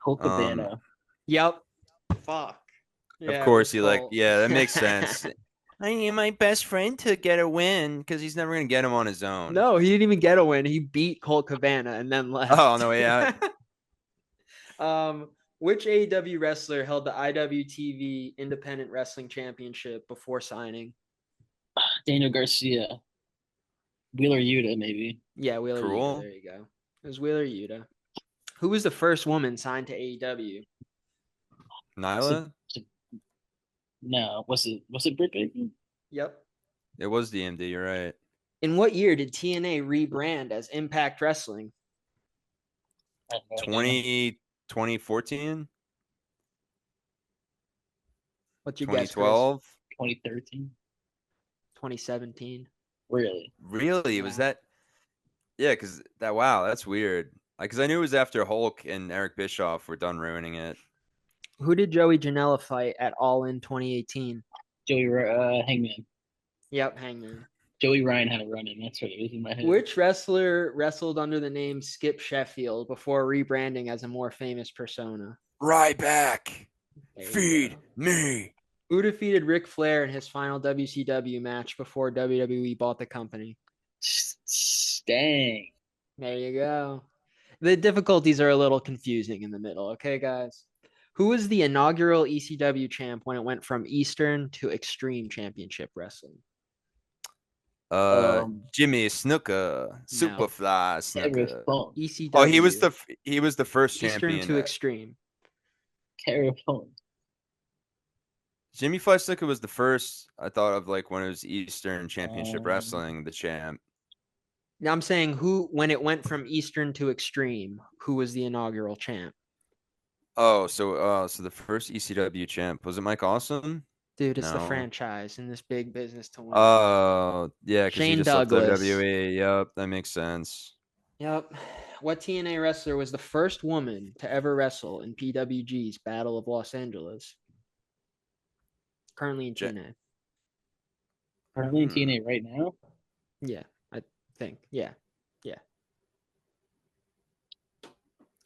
Colt Cabana. Yep. Fuck. Of course, that makes sense. I need my best friend to get a win because he's never going to get him on his own. No, he didn't even get a win. He beat Colt Cabana and then left. Oh, on the way out. Which AEW wrestler held the IWTV Independent Wrestling Championship before signing? Daniel Garcia. Wheeler Yuta, maybe. Yeah, Wheeler Cruel. Yuta. There you go. It was Wheeler Yuta. Who was the first woman signed to AEW? Nyla? No, was it Britt Baker? Yep. It was DMD, you're right. In what year did TNA rebrand as Impact Wrestling? 2014? What's your guess, Chris? 2012? 2013. 2017. Really? Really? Was that? Yeah, because wow, that's weird. Because I knew it was after Hulk and Eric Bischoff were done ruining it. Who did Joey Janela fight at All In 2018? Joey Hangman. Yep, Hangman. Joey Ryan had a run in. That's what it was in my head. Which wrestler wrestled under the name Skip Sheffield before rebranding as a more famous persona? Ryback, There you feed go. me. Who defeated Ric Flair in his final WCW match before WWE bought the company? Dang. There you go. The difficulties are a little confusing in the middle, okay, guys? Who was the inaugural ECW champ when it went from Eastern to Extreme Championship Wrestling? Jimmy Snuka, Superfly Snuka. ECW. Oh, he was the first Eastern champion. to Extreme. Terrifying. Jimmy Fly Snuka was the first. I thought of when it was Eastern Championship Wrestling, the champ. Now I'm saying when it went from Eastern to Extreme, who was the inaugural champ? Oh, so the first ECW champ was it Mike Awesome? Dude, it's the No. franchise in this big business to win. Oh, yeah, because he Shane just Douglas. left WWE. Yep, that makes sense. Yep. What TNA wrestler was the first woman to ever wrestle in PWG's Battle of Los Angeles? Currently in TNA. Currently in TNA right now. Yeah, I think. Yeah.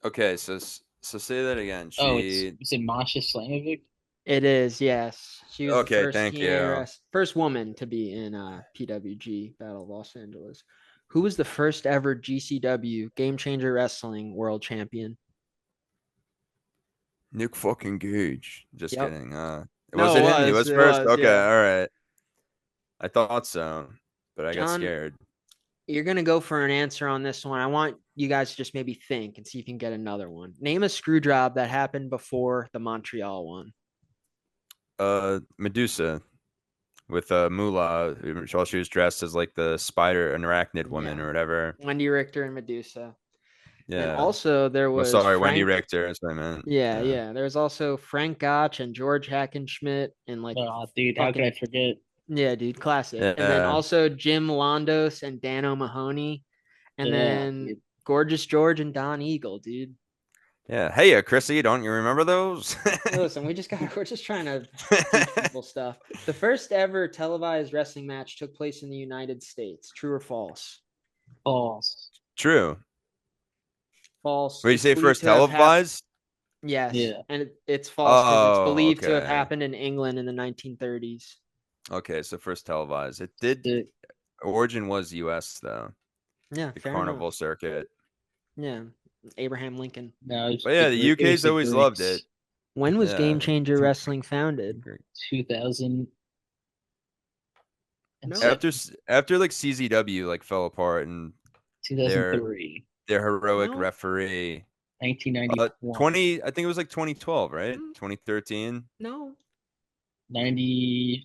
Okay, so say that again. Oh, She. is it Masha Slamovic? It is, yes. She was the Okay, first thank TNA you. first woman to be in PWG Battle of Los Angeles. Who was the first ever GCW Game Changer Wrestling World Champion? Nick fucking Gage. Just Yep. kidding. Was No, it him? He was it first. was, Okay, yeah. all right. I thought so, but I got John, scared. you're gonna go for an answer on this one. I want you guys to just maybe think and see if you can get another one. Name a screw job that happened before the Montreal one. Medusa with Moolah while she was dressed as like the spider, an arachnid woman Yeah. or whatever. Wendy Richter and Medusa. And Yeah. also there Well, was sorry, Wendy Frank. Richter. That's what I meant. Yeah. There was also Frank Gotch and George Hackenschmidt and like Oh, dude, how could I fucking forget? yeah, dude, classic. And then Yeah. also Jim Londos and Dan O'Mahony, and Yeah, then dude. Gorgeous George and Don Eagle, dude. Yeah. Hey, Chrissy, don't you remember those? Hey, listen, we're just trying to teach people stuff. The first ever televised wrestling match took place in the United States. True or false? False. True. False. What do you It's say believed first? to have happened. Televised? Yes, Yeah. and it's false because it's Oh, believed to have okay. happened in England in the 1930s. Okay, so first televised. It did. The Origin was U.S. though. Yeah, The fair Carnival enough. circuit. Yeah, Abraham Lincoln. no, But yeah, the it was UK's the always loved it. Greeks. When was Game Yeah. Changer Wrestling founded? 2000 and No. After like CZW like fell apart and their 2003, their heroic No. referee 1991, 20 I think it was like 2012, right? Mm, 2013. No. 99.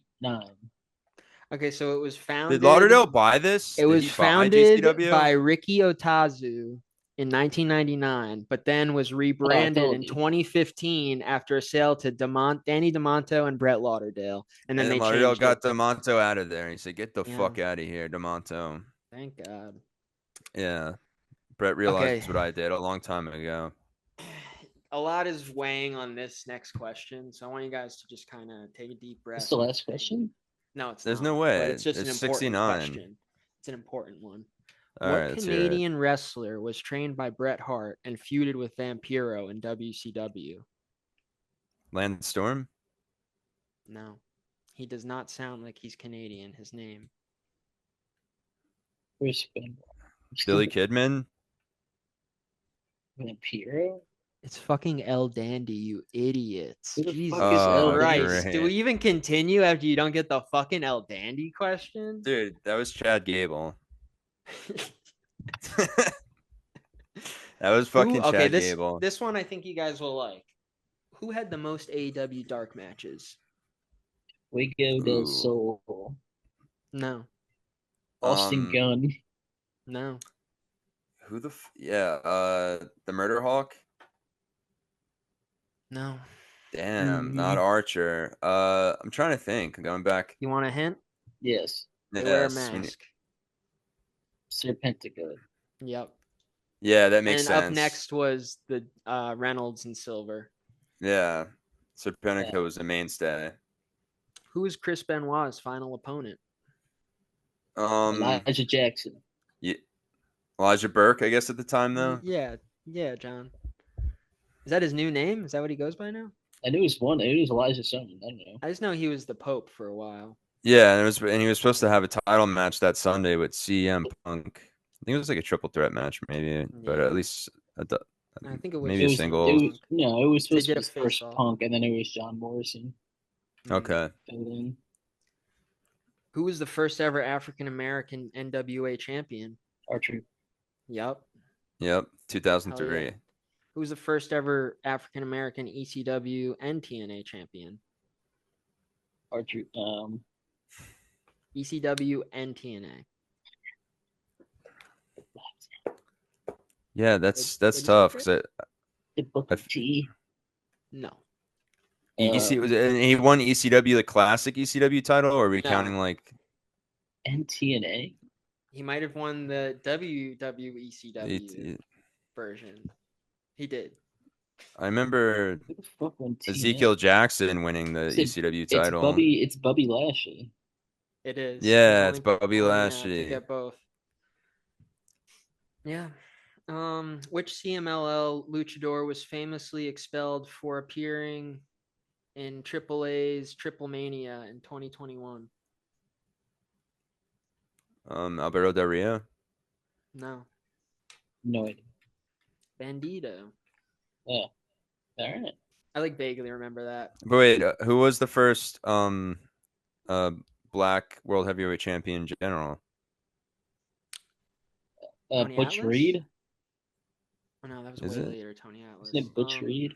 Okay, so it was Did founded. Lauderdale buy this? It Did was he buy founded by GCW? Riki Otazu in 1999, but then was Oh, I rebranded told in you. 2015 after a sale to Danny DeMonto and Brett Lauderdale, and then And then they Lauderdale changed it. got Demonto out of there. And he said, "Get the Yeah, fuck out of here, Demonto." thank God. Yeah, Brett realized Okay, what I did a long time ago. a lot is weighing on this next question, so I want you guys to just kind of take a deep breath. That's the and last think. question. No, it's There's not. no But way. it's just an It's important 69. question. It's an important one. All What right, let's hear it. Canadian wrestler was trained by Bret Hart and feuded with Vampiro in WCW? Land Storm. No, he does not sound like he's Canadian. His name. Chris Benoit. Billy Kidman. Vampiro? It's fucking El Dandy, you idiots. Who the Jesus fuck is El Oh, Christ. Do great. we even continue after you don't get the fucking El Dandy question? Dude, that was Chad Gable. That was fucking Okay, Chad this Gable. this one I think you guys will like. Who had the most AEW dark matches? Fuego del Ooh. Sol. No, Austin Gunn. no, Who the the Murder Hawk? no. Damn, not Archer. I'm trying to think. Going back. You want a hint? Yes. They wear a Yes. mask. Serpentico. Yep. Yeah, that makes And sense. up next was the Reynolds and Silver. Yeah. Serpentico Yeah. was a mainstay. Who was Chris Benoit's final opponent? Elijah Jackson. Yeah, Elijah Burke, I guess at the time though. Yeah, John. Is that his new name? Is that what he goes by now? I knew it was Elijah something. I don't know. I just know he was the Pope for a while. Yeah, and he was supposed to have a title match that Sunday with CM Punk. I think it was like a triple threat match, maybe, but Yeah. at least I think it was maybe a just singles. Punk. No, it was They supposed did to a be first face-off. Punk, and then it was John Morrison. Okay. Who was the first ever African American NWA champion? Archer. Yep. 2003. Yeah. Who was the first ever African American ECW and TNA champion? Archer. ECW and TNA. Yeah, that's What'd you tough say, because Booker T. No. EC was and he won ECW, the classic ECW title, or are we counting like and TNA? He might have won the WWECW. version. He did. I remember Who the fuck won TNA? Ezekiel Jackson winning the ECW title. It's Bubby Lashley. It is. Yeah, it's Bobby to Lashley. get both. Yeah. Which CMLL luchador was famously expelled for appearing in AAA's Triple Mania in 2021? Alberto Del Rio. No. No idea. Bandito. Oh, all right. I like vaguely remember that. But wait, who was the first black world heavyweight champion in general? Tony Butch Atlas? Reed. Oh, no, that was Is way it? later. Tony Atlas. Isn't it Butch Reed?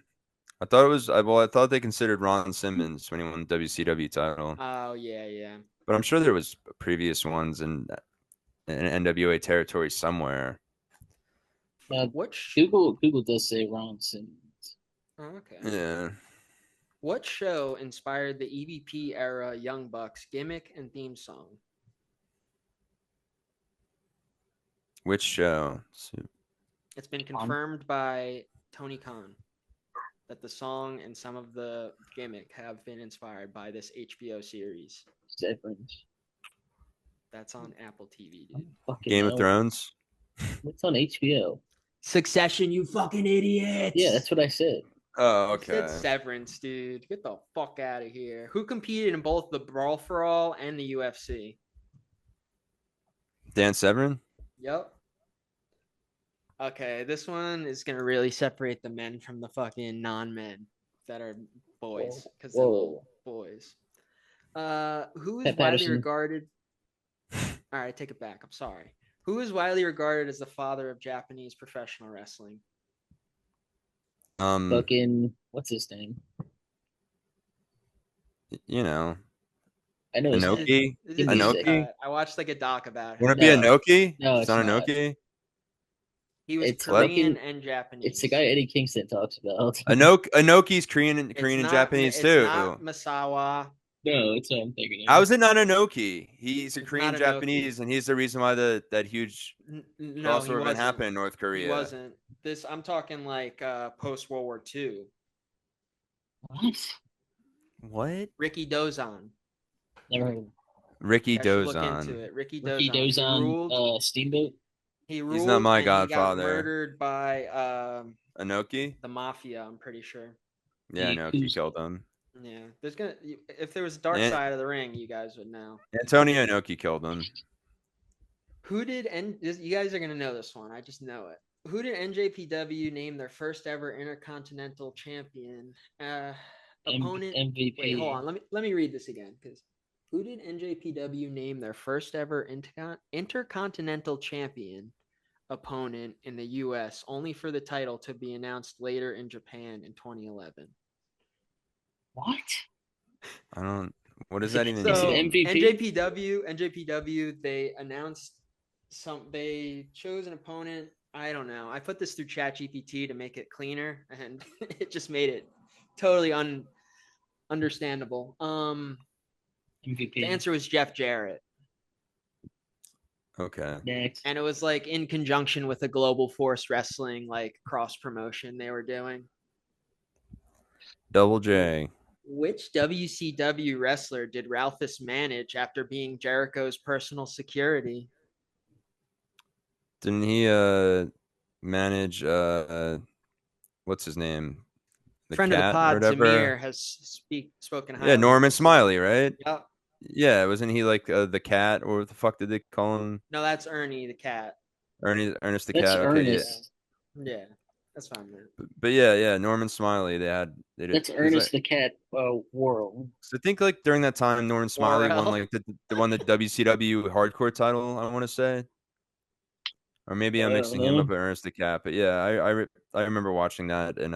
I thought it was. Well, I thought they considered Ron Simmons when he won the WCW title. Oh yeah. But I'm sure there was previous ones in NWA territory somewhere. Google does say Ron Simmons. Oh, okay. Yeah. What show inspired the EVP era Young Bucks gimmick and theme song? Which show? It's been confirmed by Tony Khan that the song and some of the gimmick have been inspired by this HBO series. Severance. That's on Apple TV, dude. Game of Thrones. What's on HBO? Succession, you fucking idiots. Yeah, that's what I said. Oh, I said Severance, dude. Get the fuck out of here. Who competed in both the Brawl for All and the UFC? Dan Severn. Yep. Okay, this one is gonna really separate the men from the fucking non-men that are boys, because they're little boys. Who is widely regarded? All right, take it back. I'm sorry. Who is widely regarded as the father of Japanese professional wrestling? Fucking what's his name? You know. I know Inoki. Inoki. I watched like a doc about him. Wouldn't it be Inoki? No, it's not Inoki. He was Korean and Japanese. It's the guy Eddie Kingston talks about. Inoki's Korean and Japanese too. It's not Misawa. No, it's what I'm thinking of. How is it not Inoki? He's a Korean Japanese, and he's the reason why that huge crossover event happened in North Korea. He wasn't. I'm talking like post World War II. What? Ricky Dozan. Never heard of him. Ricky Dozan. Look into it. Ricky Dozan. Steamboat. He ruled. He's not my He godfather. got murdered by Inoki. The mafia. I'm pretty sure. Yeah, Inoki killed him. Yeah, if there was a dark side of the ring, you guys would know. Antonio Inoki killed him. Who did you guys are gonna know this one? I just know it. Who did NJPW name their first ever Intercontinental Champion? Opponent. MVP. Wait, hold on. Let me read this again, because who did NJPW name their first ever Intercontinental Champion opponent in the U.S. only for the title to be announced later in Japan in 2011? What? I don't. What does that even mean? MVP? NJPW. They announced they chose an opponent. I don't know. I put this through ChatGPT to make it cleaner, and it just made it totally understandable. MVP. The answer was Jeff Jarrett. Okay. Next. And it was like in conjunction with the Global Force Wrestling like cross promotion they were doing. Double J. Which WCW wrestler did Ralphus manage after being Jericho's personal security? Didn't he manage what's his name? Friend of the pod, Zamir, has spoken highly. Yeah, Norman Smiley, right? Yep. Yeah, wasn't he like the cat, or what the fuck did they call him? No, that's Ernie the cat. Ernest the that's cat. Okay, Ernest. Yeah, that's fine, man. But yeah, Norman Smiley. That's Ernest the cat. World. So I think like during that time, Norman Smiley won like the WCW hardcore title. I want to say, or maybe I'm mixing him up with Ernest the cat. But yeah, I remember watching that in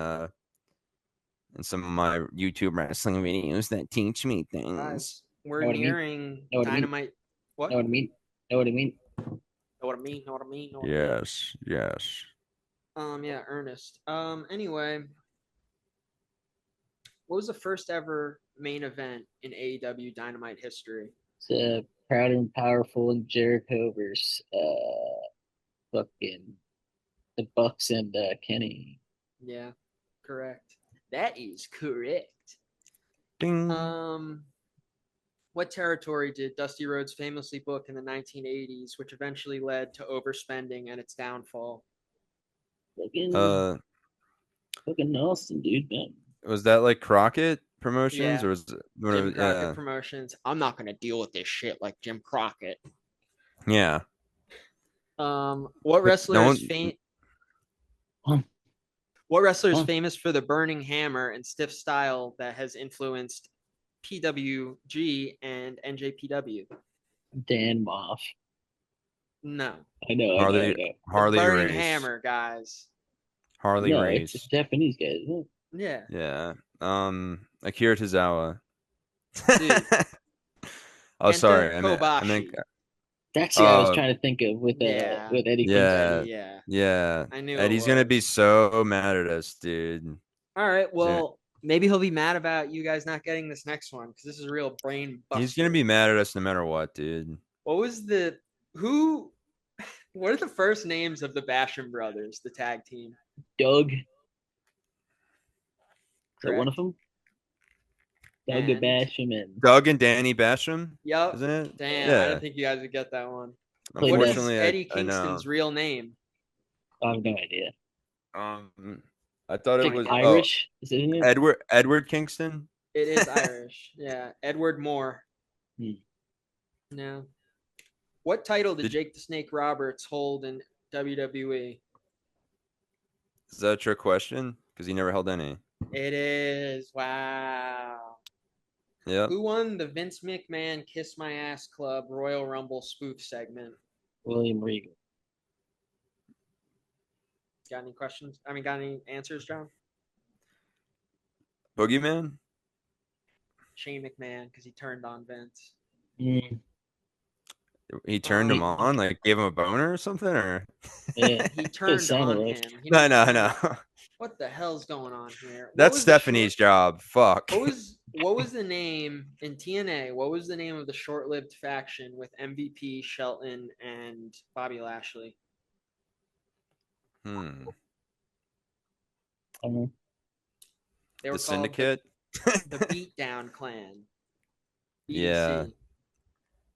some of my YouTube wrestling videos that teach me things. We're nearing Dynamite. What? Know what I mean? Know what I mean? Know what I mean? Yes. Yeah, Ernest. Anyway, what was the first ever main event in AEW Dynamite history? It's Proud and Powerful and Jericho versus fucking the Bucks and Kenny. Yeah, correct. That is correct. Ding. What territory did Dusty Rhodes famously book in the 1980s, which eventually led to overspending and its downfall? Fucking Austin, dude, man. Was that like Crockett Promotions Yeah. or was it, Jim Crockett yeah, Promotions. I'm not gonna deal with this shit like Jim Crockett. yeah. What wrestler No is one. What wrestler is famous for the burning hammer and stiff style that has influenced PWG and NJPW? Dan Moff. No. I know. The Harley burning Race. hammer, guys. Harley No, Race. it's a Japanese guy, isn't it? Yeah. Yeah. Akira Tozawa. Dude. Oh, sorry. Kenta I meant. Kobashi. That's the guy I was trying to think of with Yeah. Eddie Yeah. Kingston. Yeah. Yeah. I knew Eddie's gonna be so mad at us, dude. All right. Well, maybe he'll be mad about you guys not getting this next one because this is a real brain buster. He's gonna be mad at us no matter what, dude. What was the who? What are the first names of the Basham brothers, the tag team? Doug. Is Correct. that one of them? Doug And Basham and Doug and Danny Basham. Yep. Isn't it? Damn, Yeah. I didn't think you guys would get that one. Played What is Unfortunately, Eddie I know. Kingston's real name? I have no idea. I thought it Like was Irish. Is it Edward Kingston. It is Irish. Yeah, Edward Moore. Hmm. No. What title did Jake the Snake Roberts hold in WWE? Is that a trick question? Because he never held any. It is. Wow. Yeah. Who won the Vince McMahon Kiss My Ass Club Royal Rumble spoof segment? William Regal. Got any questions? Got any answers, John? Boogeyman. Shane McMahon, because he turned on Vince. Mm. He turned him on, like gave him a boner or something, or Yeah, he turned on him. No. What the hell's going on here? That's Stephanie's job. Fuck. What was the name in TNA? What was the name of the short-lived faction with MVP, Shelton, and Bobby Lashley? I don't know. They were the called Syndicate. the Beatdown Clan. BBC.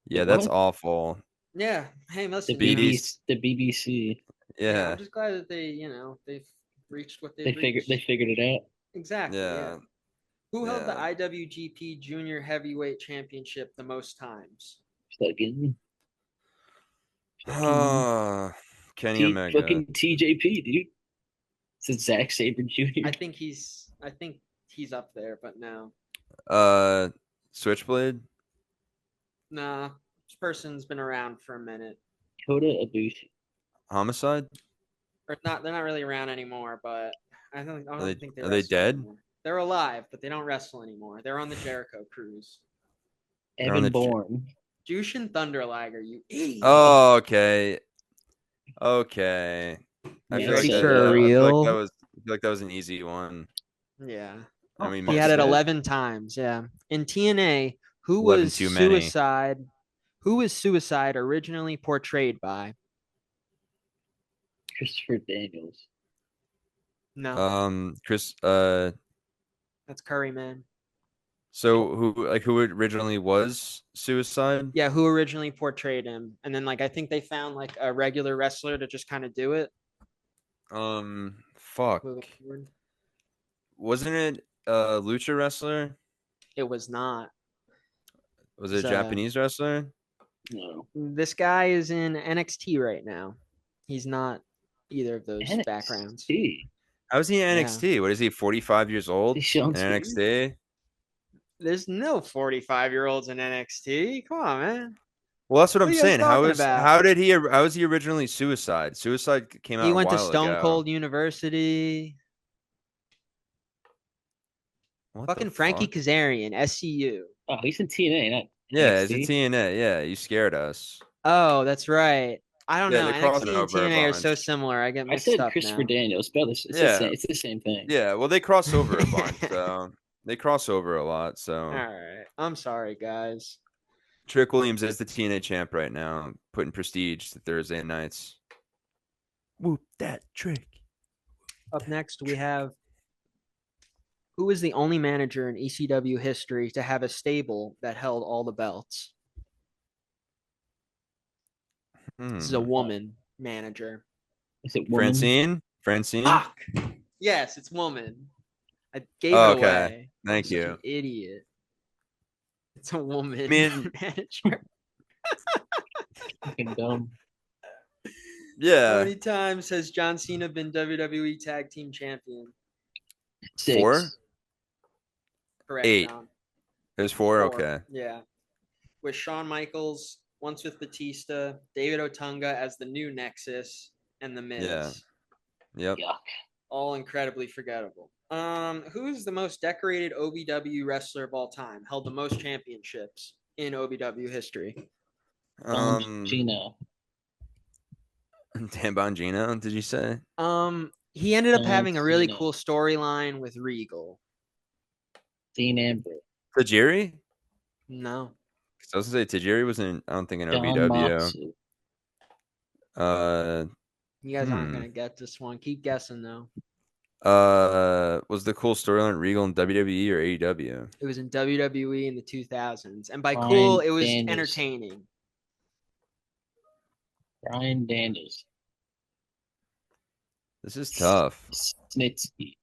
Yeah, that's awful. Yeah. Hey, listen. The BBC. Yeah. I'm just glad that they've reached what they figured it out. Exactly. Yeah. Who held the IWGP Junior Heavyweight Championship the most times? Fucking Kenny Omega. Fucking TJP, dude. It's Zack Sabre Jr. I think he's up there, but no. Switchblade. Nah, this person's been around for a minute. Kota Ibushi. Homicide. Or not? They're not really around anymore, but I don't think are they dead? Anymore. They're alive, but they don't wrestle anymore. They're on the Jericho cruise. Evan Bourne. Jushin Thunder Liger, you idiot. Oh, okay. Okay. I feel like that was an easy one. Yeah. He had it 11 times. Yeah. In TNA, who was Suicide originally portrayed by? Christopher Daniels. No. That's Curry Man. So who originally was Suicide? Yeah, who originally portrayed him, and then I think they found a regular wrestler to just kind of do it. Fuck. Wasn't it a lucha wrestler? It was not. Was it a Japanese wrestler? No. This guy is in NXT right now. He's not either of those NXT. backgrounds. How is he in NXT? Yeah. What is he? 45 years old in NXT? There's no 45-year-olds in NXT. Come on, man. Well, that's what I'm saying. How was he originally Suicide? Suicide came out. He went to Stone Cold University. Fucking Frankie Kazarian, SCU. Oh, he's in TNA, not yeah, it's in TNA. Yeah, you scared us. Oh, that's right. I don't know. NXT and TNA are so bunch. similar. I get mixed up. I said Christopher Daniels, but it's the same thing. Yeah, well, they cross over a bunch, so they cross over a lot. So all right, I'm sorry, guys. Trick Williams is the TNA champ right now, putting prestige to Thursday nights. Whoop that trick. Up next, we have who is the only manager in ECW history to have a stable that held all the belts? This is a woman manager. Is it woman? Francine. Fuck. Yes, it's woman. I gave it Okay. away. Thank I'm you. such an idiot. It's a woman manager. Fucking dumb. Yeah. How many times has John Cena been WWE Tag Team Champion? 6. 4? Correct, 8. John. There's 4? 4. Okay. Yeah. With Shawn Michaels, once with Batista, David Otunga as the new Nexus, and The Miz. Yeah. Yep. Yuck. All incredibly forgettable. Who is the most decorated OVW wrestler of all time? Held the most championships in OVW history. Gino. Dan Bongino, did you say? He ended up having a really Cena. cool storyline with Regal. Dean Amber. Tajiri? No. I was gonna say Tajiri wasn't. I don't think in John OVW. Moxley. You guys aren't gonna get this one. Keep guessing though. Was the cool storyline Regal in WWE or AEW? It was in WWE in the 2000s, and by Bryan cool, it was Daniels. entertaining. Bryan Daniels. This is tough. Snitsky.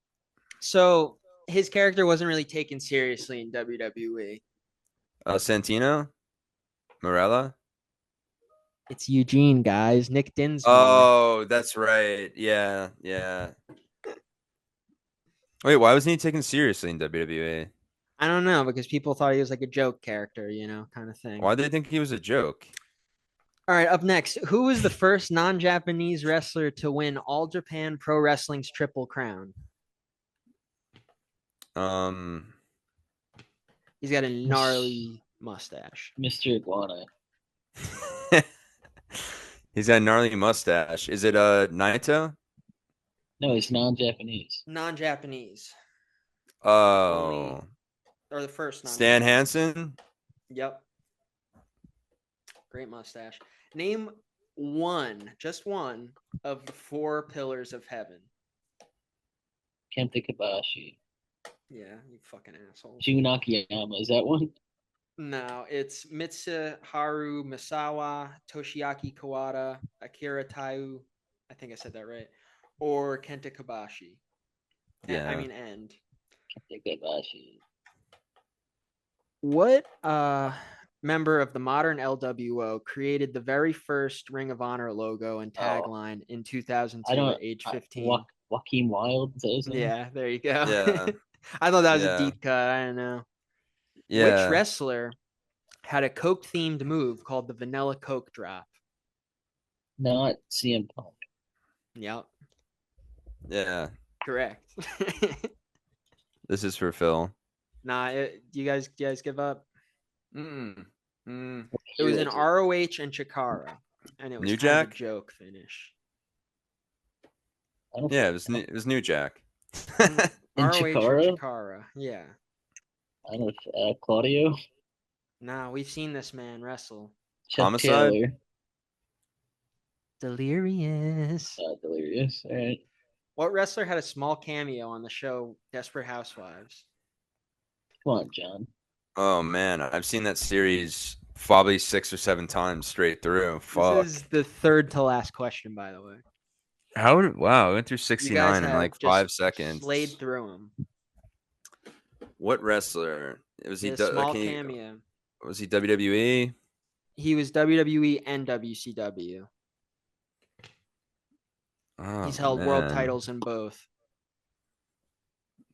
So his character wasn't really taken seriously in WWE. Santino, Morella. It's Eugene, guys. Nick Dinsmore. Oh, that's right. Yeah, yeah. Wait, why wasn't he taken seriously in WWE? I don't know, because people thought he was like a joke character, kind of thing. Why did they think he was a joke? All right, up next, who was the first non-Japanese wrestler to win All Japan Pro Wrestling's Triple Crown? He's got a gnarly mustache. Mr. Iguana. He's got a gnarly mustache. Is it Naito? No, it's non-Japanese. Non-Japanese. Oh. Or the first Stan Hansen? Yep. Great mustache. Name one, just one, of the 4 pillars of heaven. Kenta Kobashi. Yeah, you fucking asshole. Jun Akiyama. Is that one? No, it's Mitsuharu Misawa, Toshiaki Kawada, Akira Taiyu. I think I said that right. Or Kenta Kobashi. Yeah. I mean, end. Kenta Kobashi. What member of the modern LWO created the very first Ring of Honor logo and tagline in 2002 at age 15? Joaquin Wilde. Yeah, there you go. Yeah. I thought that was a deep cut. I don't know. Yeah. Which wrestler had a Coke themed move called the Vanilla Coke Drop? Not CM Punk. Yep. Yeah. Correct. This is for Phil. Nah, do you guys give up? Mm. It was an ROH and Chikara, and it was New kind of Jack? a joke finish. Yeah, it was New Jack. And ROH Chikara? and Chikara, yeah. I don't know, Claudio? Nah, we've seen this man wrestle. Chuck Homicide? Taylor. Delirious. Delirious. All right. What wrestler had a small cameo on the show Desperate Housewives? Come on, John. Oh man, I've seen that series probably 6 or 7 times straight through. Fuck. This is the third to last question, by the way. Wow, I went through 69 in like 5 seconds. Slayed through him. What wrestler? Was he small cameo? Was he WWE? He was WWE and WCW. Oh, he's held world titles in both.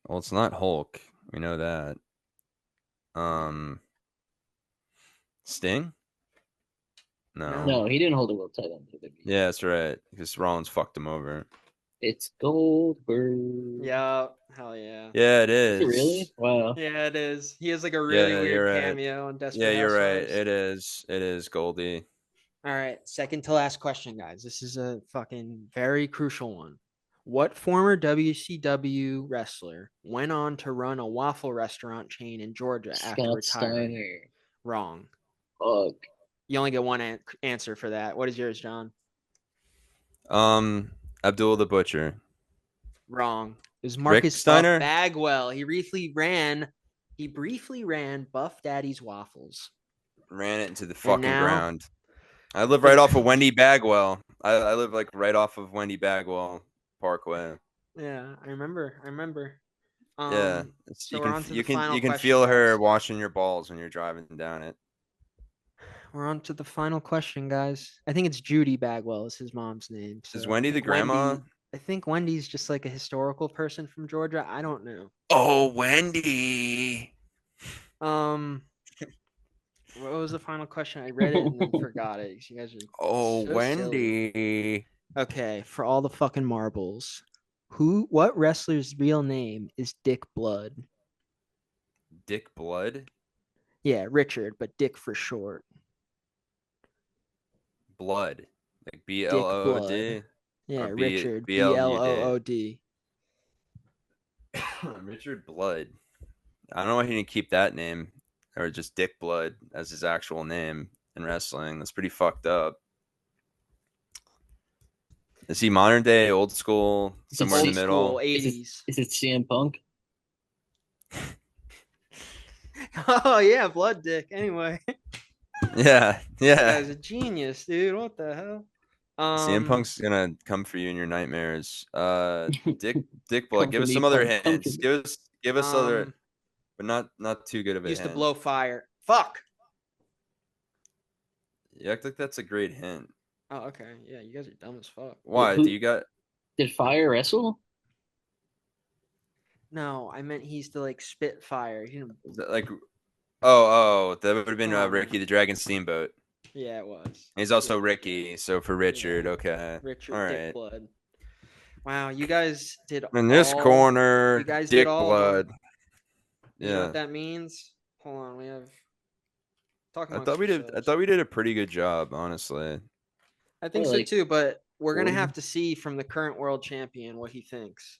Well, it's not Hulk. We know that. Sting? No, he didn't hold a world title in WWE. Yeah, that's right. Because Rollins fucked him over. It's Goldberg. Yeah, hell yeah. Yeah, it is. Is it really? Wow. Yeah, it is. He has like a really weird cameo on Desperate Housewives. Yeah, you're right. It is. It is Goldie. All right, second to last question, guys. This is a fucking very crucial one. What former WCW wrestler went on to run a waffle restaurant chain in Georgia after retiring? Steiner. Wrong. Fuck. You only get one answer for that. What is yours, John? Abdul the Butcher. Wrong. It was Rick Marcus Buff Steiner? Bagwell. He briefly ran Buff Daddy's Waffles. Ran it into the And fucking now ground. I live right off of Wendy Bagwell. I live like right off of Wendy Bagwell Parkway. Yeah, I remember. Yeah, So we're on to the final you can question, feel her guys. washing your balls when you're driving down it. We're on to the final question, guys. I think it's Judy Bagwell is his mom's name. Is So I Wendy the think grandma? I think Wendy's just like a historical person from Georgia. I don't know. Oh, Wendy. Um, what was the final question? I read it and then forgot it. You guys are Oh, so silly. Wendy. Okay, for all the fucking marbles. What wrestler's real name is Dick Blood? Dick Blood? Yeah, Richard, but Dick for short. Blood. Like Dick BLOD? Blood. Yeah, Or Richard, BLUD? Blood. Richard Blood. I don't know why he didn't keep that name. Or just Dick Blood as his actual name in wrestling. That's pretty fucked up. Is he modern day, old school, somewhere in the Old school, middle? 80s. Is it CM Punk? Oh, yeah, Blood Dick. Anyway, Yeah, this yeah. guy's a genius, dude. What the hell? CM Punk's gonna come for you in your nightmares. Dick Blood. Come Give for us me, some other punk, hints. pumpkin. Give us other, Um, but not too good of a used to hint. blow fire. Fuck. You act like that's a great hint. Oh, okay. Yeah, you guys are dumb as fuck. Why? Do Who you got did Fire wrestle? No, I meant he used to like spit fire. He didn't. is that like? Oh, that would have been Come on, Ricky man. the Dragon Steamboat. Yeah, it was. He's also Yeah. Ricky, so for Richard, Yeah. okay. Richard All Dick right. Blood. Wow, you guys did In this all. corner, You guys did Dick all of them. Blood. You know Yeah. what that means? Hold on, we have talk I amongst thought we did I yourselves. thought we did a pretty good job, honestly. I think Oh, so like too, but we're gonna 40? have to see from the current world champion what he thinks.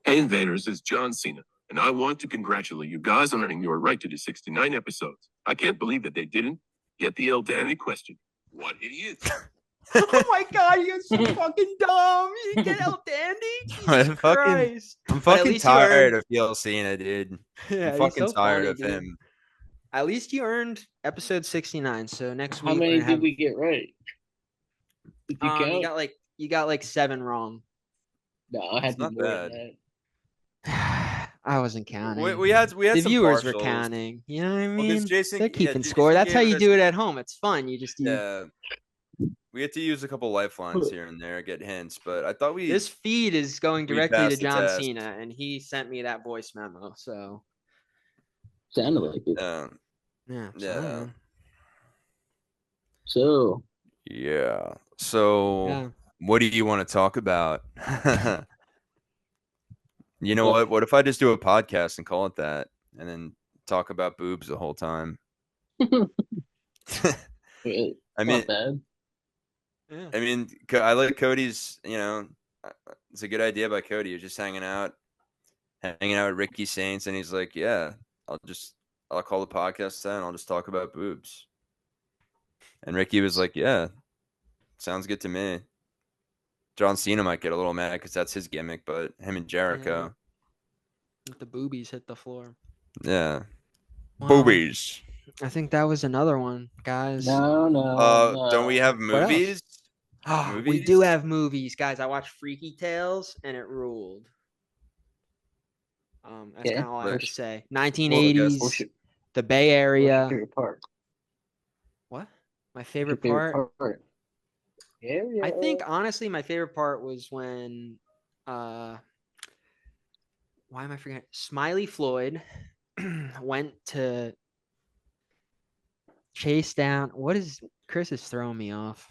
Hey Invaders, it's John Cena, and I want to congratulate you guys on earning your right to do 69 episodes. I can't believe that they didn't get the El Dandy question. What idiots? Oh my god, you guys are so fucking dumb. You didn't get El Dandy? Jesus Christ. I'm But at fucking least you tired earned. of Phil Cena, dude. Yeah, I'm he's fucking so tired funny, of dude. him. At least you earned episode 69. So next How week many we're gonna did we get right? Did you count? you got like 7 wrong. No, I had It's to not be more than bad. I wasn't counting. We had The some viewers were partials. counting. You know what I Well, because mean? Jason, They're yeah, keeping score. Jason That's how gave you us, do it at home. It's fun. You just yeah. We had to use a couple lifelines here and there, get hints, but I thought this feed is going we directly to passed the John test. Cena, and he sent me that voice memo. So sounded like it. yeah, Yeah. So Yeah. So, yeah. what do you want to talk about? You know Well- what? What if I just do a podcast and call it that, and then talk about boobs the whole time? it's I mean, not bad. Yeah. I mean, I like Cody's. It's a good idea by Cody. He was just hanging out with Ricky Saints, and he's like, "Yeah, I'll call the podcast that, and I'll just talk about boobs." And Ricky was like, "Yeah, sounds good to me." John Cena might get a little mad because that's his gimmick, but him and Jericho, The boobies hit the floor. yeah, Well, boobies. I think that was another one, guys. No. Don't we have What else? movies? Oh, we Movies? do have movies, guys. I watched Freaky Tales and it ruled. That's Okay. kind of all I have to Which- say. Well, 1980s, what's your- the Bay What's your Area. favorite part? What? My What's your favorite part? Yeah. I think honestly, my favorite part was when, why am I forgetting? Smiley Floyd went to chase down. What is Chris is throwing me off?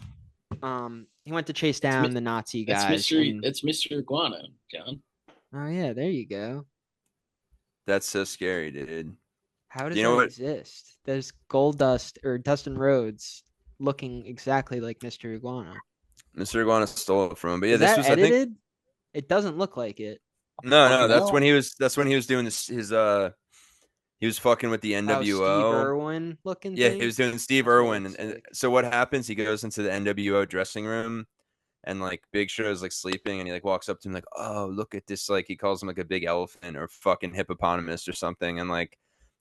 He went to chase down the Nazi That's guys. That's Mr. Iguana, John. Oh yeah, there you go. That's so scary, dude. How does You know that what? exist? There's Gold Dust or Dustin Rhodes looking exactly like Mr. Iguana. Mr. Iguana stole it from him, but yeah, Is this that was edited? I think It doesn't look like it. no, Fucking that's hell. when he was doing his he was fucking with the Oh, Steve NWO. Irwin looking Yeah, thing? he was doing Steve That's what it Irwin, looks and like. so what happens? He goes into the NWO dressing room, and like Big Show's like sleeping, and he like walks up to him like, "Oh, look at this!" Like he calls him like a big elephant or fucking hippopotamus or something, and like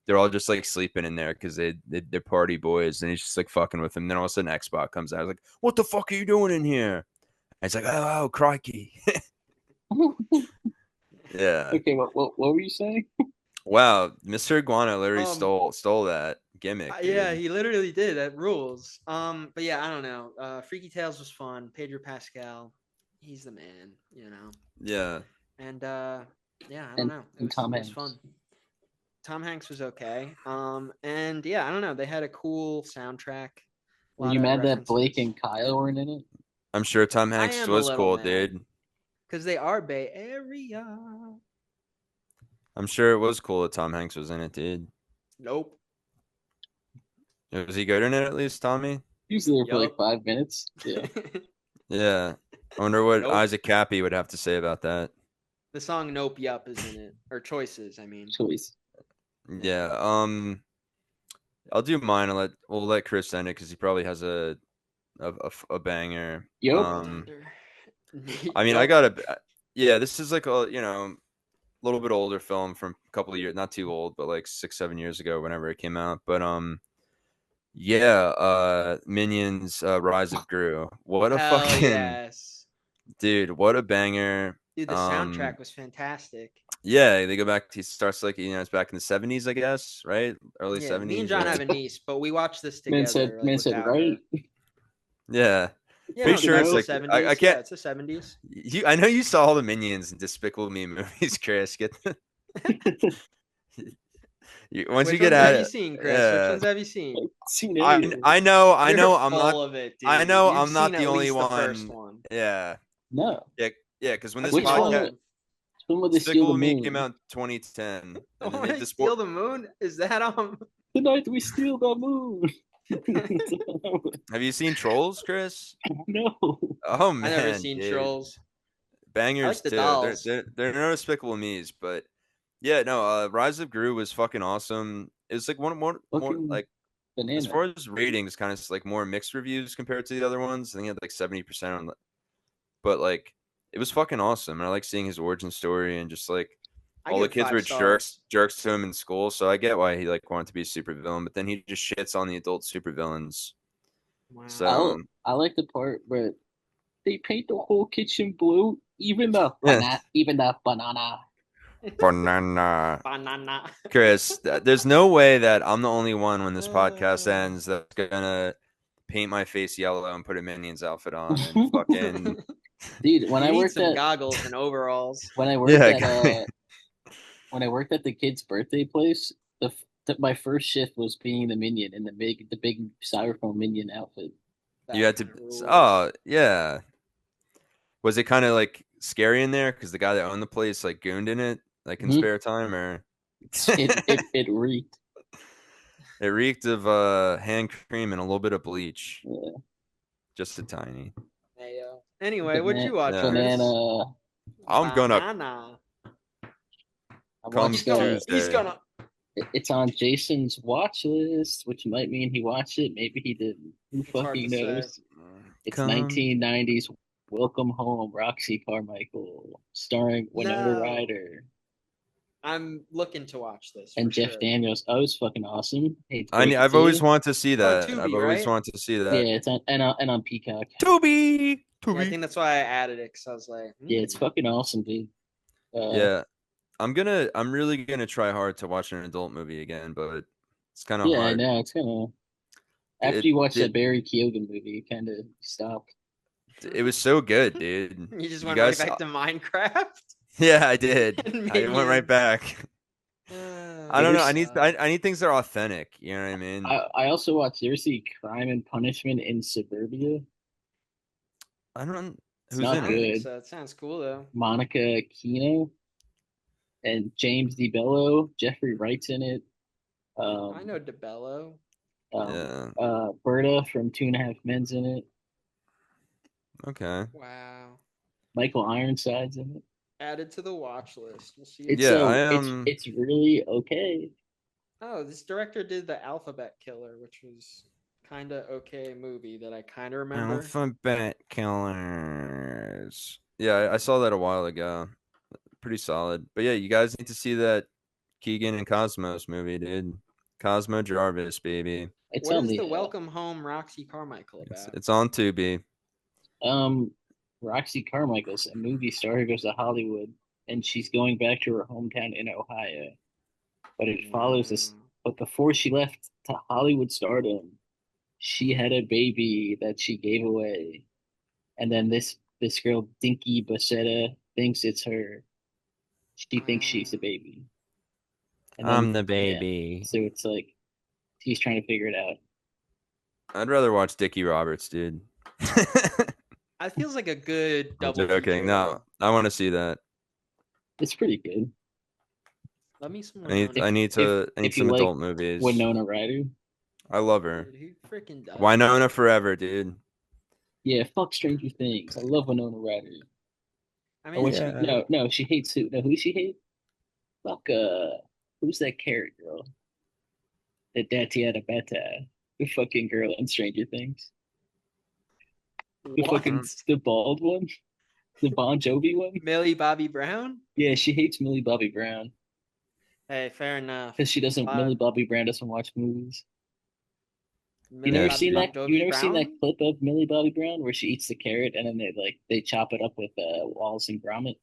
they're all just like sleeping in there because they're party boys, and he's just like fucking with him. Then all of a sudden, Xbox comes out, like, "What the fuck are you doing in here?" And he's like, "Oh, crikey." Yeah. Okay, what were you saying? Wow, Mr. Iguana literally Um, stole that gimmick, dude. Yeah, he literally did. That rules. But yeah, I don't know. Freaky Tales was fun. Pedro Pascal, he's the man, you know. Yeah. And yeah, I don't know. And Tom it was Hanks. fun. Tom Hanks was okay. And yeah, I don't know. They had a cool soundtrack. Were you mad that Blake and Kyle weren't in it? I'm sure Tom I Hanks am a was little cool, mad. dude. Because they are Bay Area. I'm sure it was cool that Tom Hanks was in it, dude. Nope. Was he good in it at least, Tommy? He was there for like Yup. 5 minutes. Yeah. Yeah. I wonder what Nope. Isaac Cappy would have to say about that. The song Nope Yup is in it. Or Choices, I mean. Choice. Yeah. I'll do mine. We'll let Chris end it because he probably has a banger. Yep. I mean, I Yup. got a. Yeah, this is like a little bit older film from a couple of years, not too old, but like 6-7 years ago, whenever it came out. But yeah, Minions, Rise of Gru. What a Hell fucking yes. dude! What a banger! Dude, the soundtrack was fantastic. Yeah, they go back. He starts like it's back in the 70s, I guess, right? Early Yeah, 70s. me and John or- have a niece, but we watched this Man together. said without right. her. Yeah, Yeah, pretty no, sure it's it's like the 70s. I can't. Yeah, it's the 70s. I know you saw all the Minions and Despicable Me movies, Chris. Get the, once Which you get ones at have you it, seen, Chris? yeah. Which ones have you seen? Seen I everything. I know I'm You're not. full of it, dude. I know You've I'm not seen the at only least one. The first one. Yeah, No. yeah. Because when this Which one? podcast, Which one would they steal Despicable the Me moon? came out in 2010, and then Why they Steal the Moon? Is that The night we steal the moon. Have you seen Trolls, Chris? No. Oh I never man, seen dude. Trolls. Bangers I like the too. dolls. They're no Despicable Me's, but yeah, no. Rise of Gru was fucking awesome. It was like one more Fucking like banana. as far as ratings, kind of like more mixed reviews compared to the other ones. I think it had like 70% on, but like it was fucking awesome. And I like seeing his origin story and just like I all the give kids 5 were stars. jerks to him in school. So I get why he like wanted to be a supervillain, but then he just shits on the adult supervillains. Wow. So I like the part where they paint the whole kitchen blue, even the Yeah. banana. banana. Banana. Chris, there's no way that I'm the only one when this podcast ends that's gonna paint my face yellow and put a Minions outfit on and fucking Dude, when You I need worked some at goggles and overalls. when I worked Yeah, at when I worked at the kid's birthday place, my first shift was being the minion in the big styrofoam minion outfit. That you had to. rules. Oh yeah. Was it kind of like scary in there because the guy that owned the place like gooned in it like in Mhm. spare time or It reeked. it reeked of hand cream and a little bit of bleach, Yeah. just a tiny. Hey, anyway, what'd you watch, Yeah. Chris? Banana. I'm gonna Banana. I Come He's watched. gonna. Tuesday. He's gonna. It's on Jason's watch list, which might mean he watched it. Maybe he didn't. Who It's hard fucking to say. knows? It's Come- 1990s Welcome Home, Roxy Carmichael, starring Winona No. Ryder I'm looking to watch this. and for Jeff sure. Daniels. Oh, it's fucking awesome. Hate to break it I've to always you. wanted to see that. Tubi, I've always right? wanted to see that. Yeah, it's on and on Peacock. Tubi. Yeah, I think that's why I added it because I was like, Yeah, it's fucking awesome, dude. Yeah, I'm really gonna try hard to watch an adult movie again, but it's kind of Yeah, I hard. know. It's kind of after you watch the Barry Keoghan movie, you kind of stopped. It was so good, dude. You just You went guys right back to Minecraft. Yeah, I did. And I went right Minions. back. I don't know. I need God. I need things that are authentic. You know what I mean? I also watched. You ever see Crime and Punishment in Suburbia? I don't. It's Who's not in I it? don't think good. so. It sounds cool though. Monica Aquino and James DeBello. Jeffrey Wright's in it. I know DeBello. Yeah. Berta from Two and a Half Men's in it. Okay. Wow. Michael Ironside's in it. Added to the watch list. We'll see. It's Yeah, I am. It's really okay. Oh, this director did the Alphabet Killer, which was kind of okay movie that I kind of remember. Alphabet Killers. Yeah, I saw that a while ago. Pretty solid. But yeah, you guys need to see that Keegan and Cosmos movie, dude. Cosmo Jarvis, baby. It's What on is the the Welcome Home Roxy Carmichael about? It's on Tubi. Roxy Carmichael's a movie star who goes to Hollywood, and she's going back to her hometown in Ohio. But it follows this. But before she left to Hollywood stardom, she had a baby that she gave away, and then this girl Dinky Bassetta thinks it's her. She thinks she's the baby. And I'm the yeah, baby. so it's like he's trying to figure it out. I'd rather watch Dickie Roberts, dude. It feels like a good I'm double joking. feature. No, I want to see that. It's pretty good. Let me some. I need If some you like adult movies. Winona Ryder. I love her. Dude, who freaking does? Winona forever, dude. Yeah, fuck Stranger Things. I love Winona Ryder. I Oh, mean, no, she hates who? No, who does she hate? Fuck, who's that carrot girl? The Tatiana Bata, the fucking girl in Stranger Things. The what? fucking the bald one, the Bon Jovi one. Millie Bobby Brown? Yeah, she hates Millie Bobby Brown Hey, fair enough. because she doesn't. Millie Bobby Brown doesn't watch movies. You never seen that? You never seen that clip of Millie Bobby Brown where she eats the carrot and then they chop it up with Wallace and Gromit?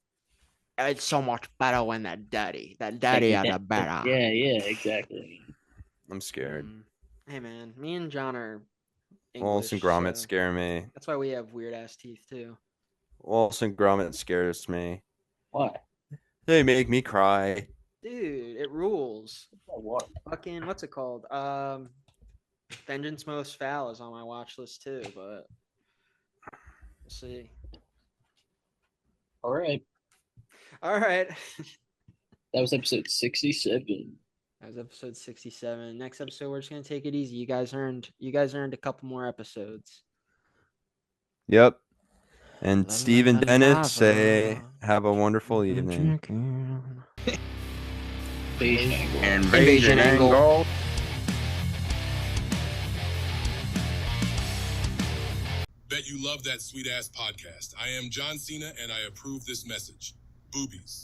It's so much better when that daddy had a better. Yeah, exactly. I'm scared. Hey man, me and John are English, Wallace and Gromit so scare me. that's why we have weird ass teeth too. Wallace and Gromit scares me. Why? They make me cry. Dude, it rules. What? Fucking what's it called? Vengeance Most Foul is on my watch list too, but we'll see. All right. That was episode 67. That was episode 67. Next episode, we're just gonna take it easy. You guys earned a couple more episodes. Yep. And Steve and Dennis say, have a wonderful evening. Invasion angle. Bet you love that sweet ass podcast. I am John Cena and I approve this message. Boobies.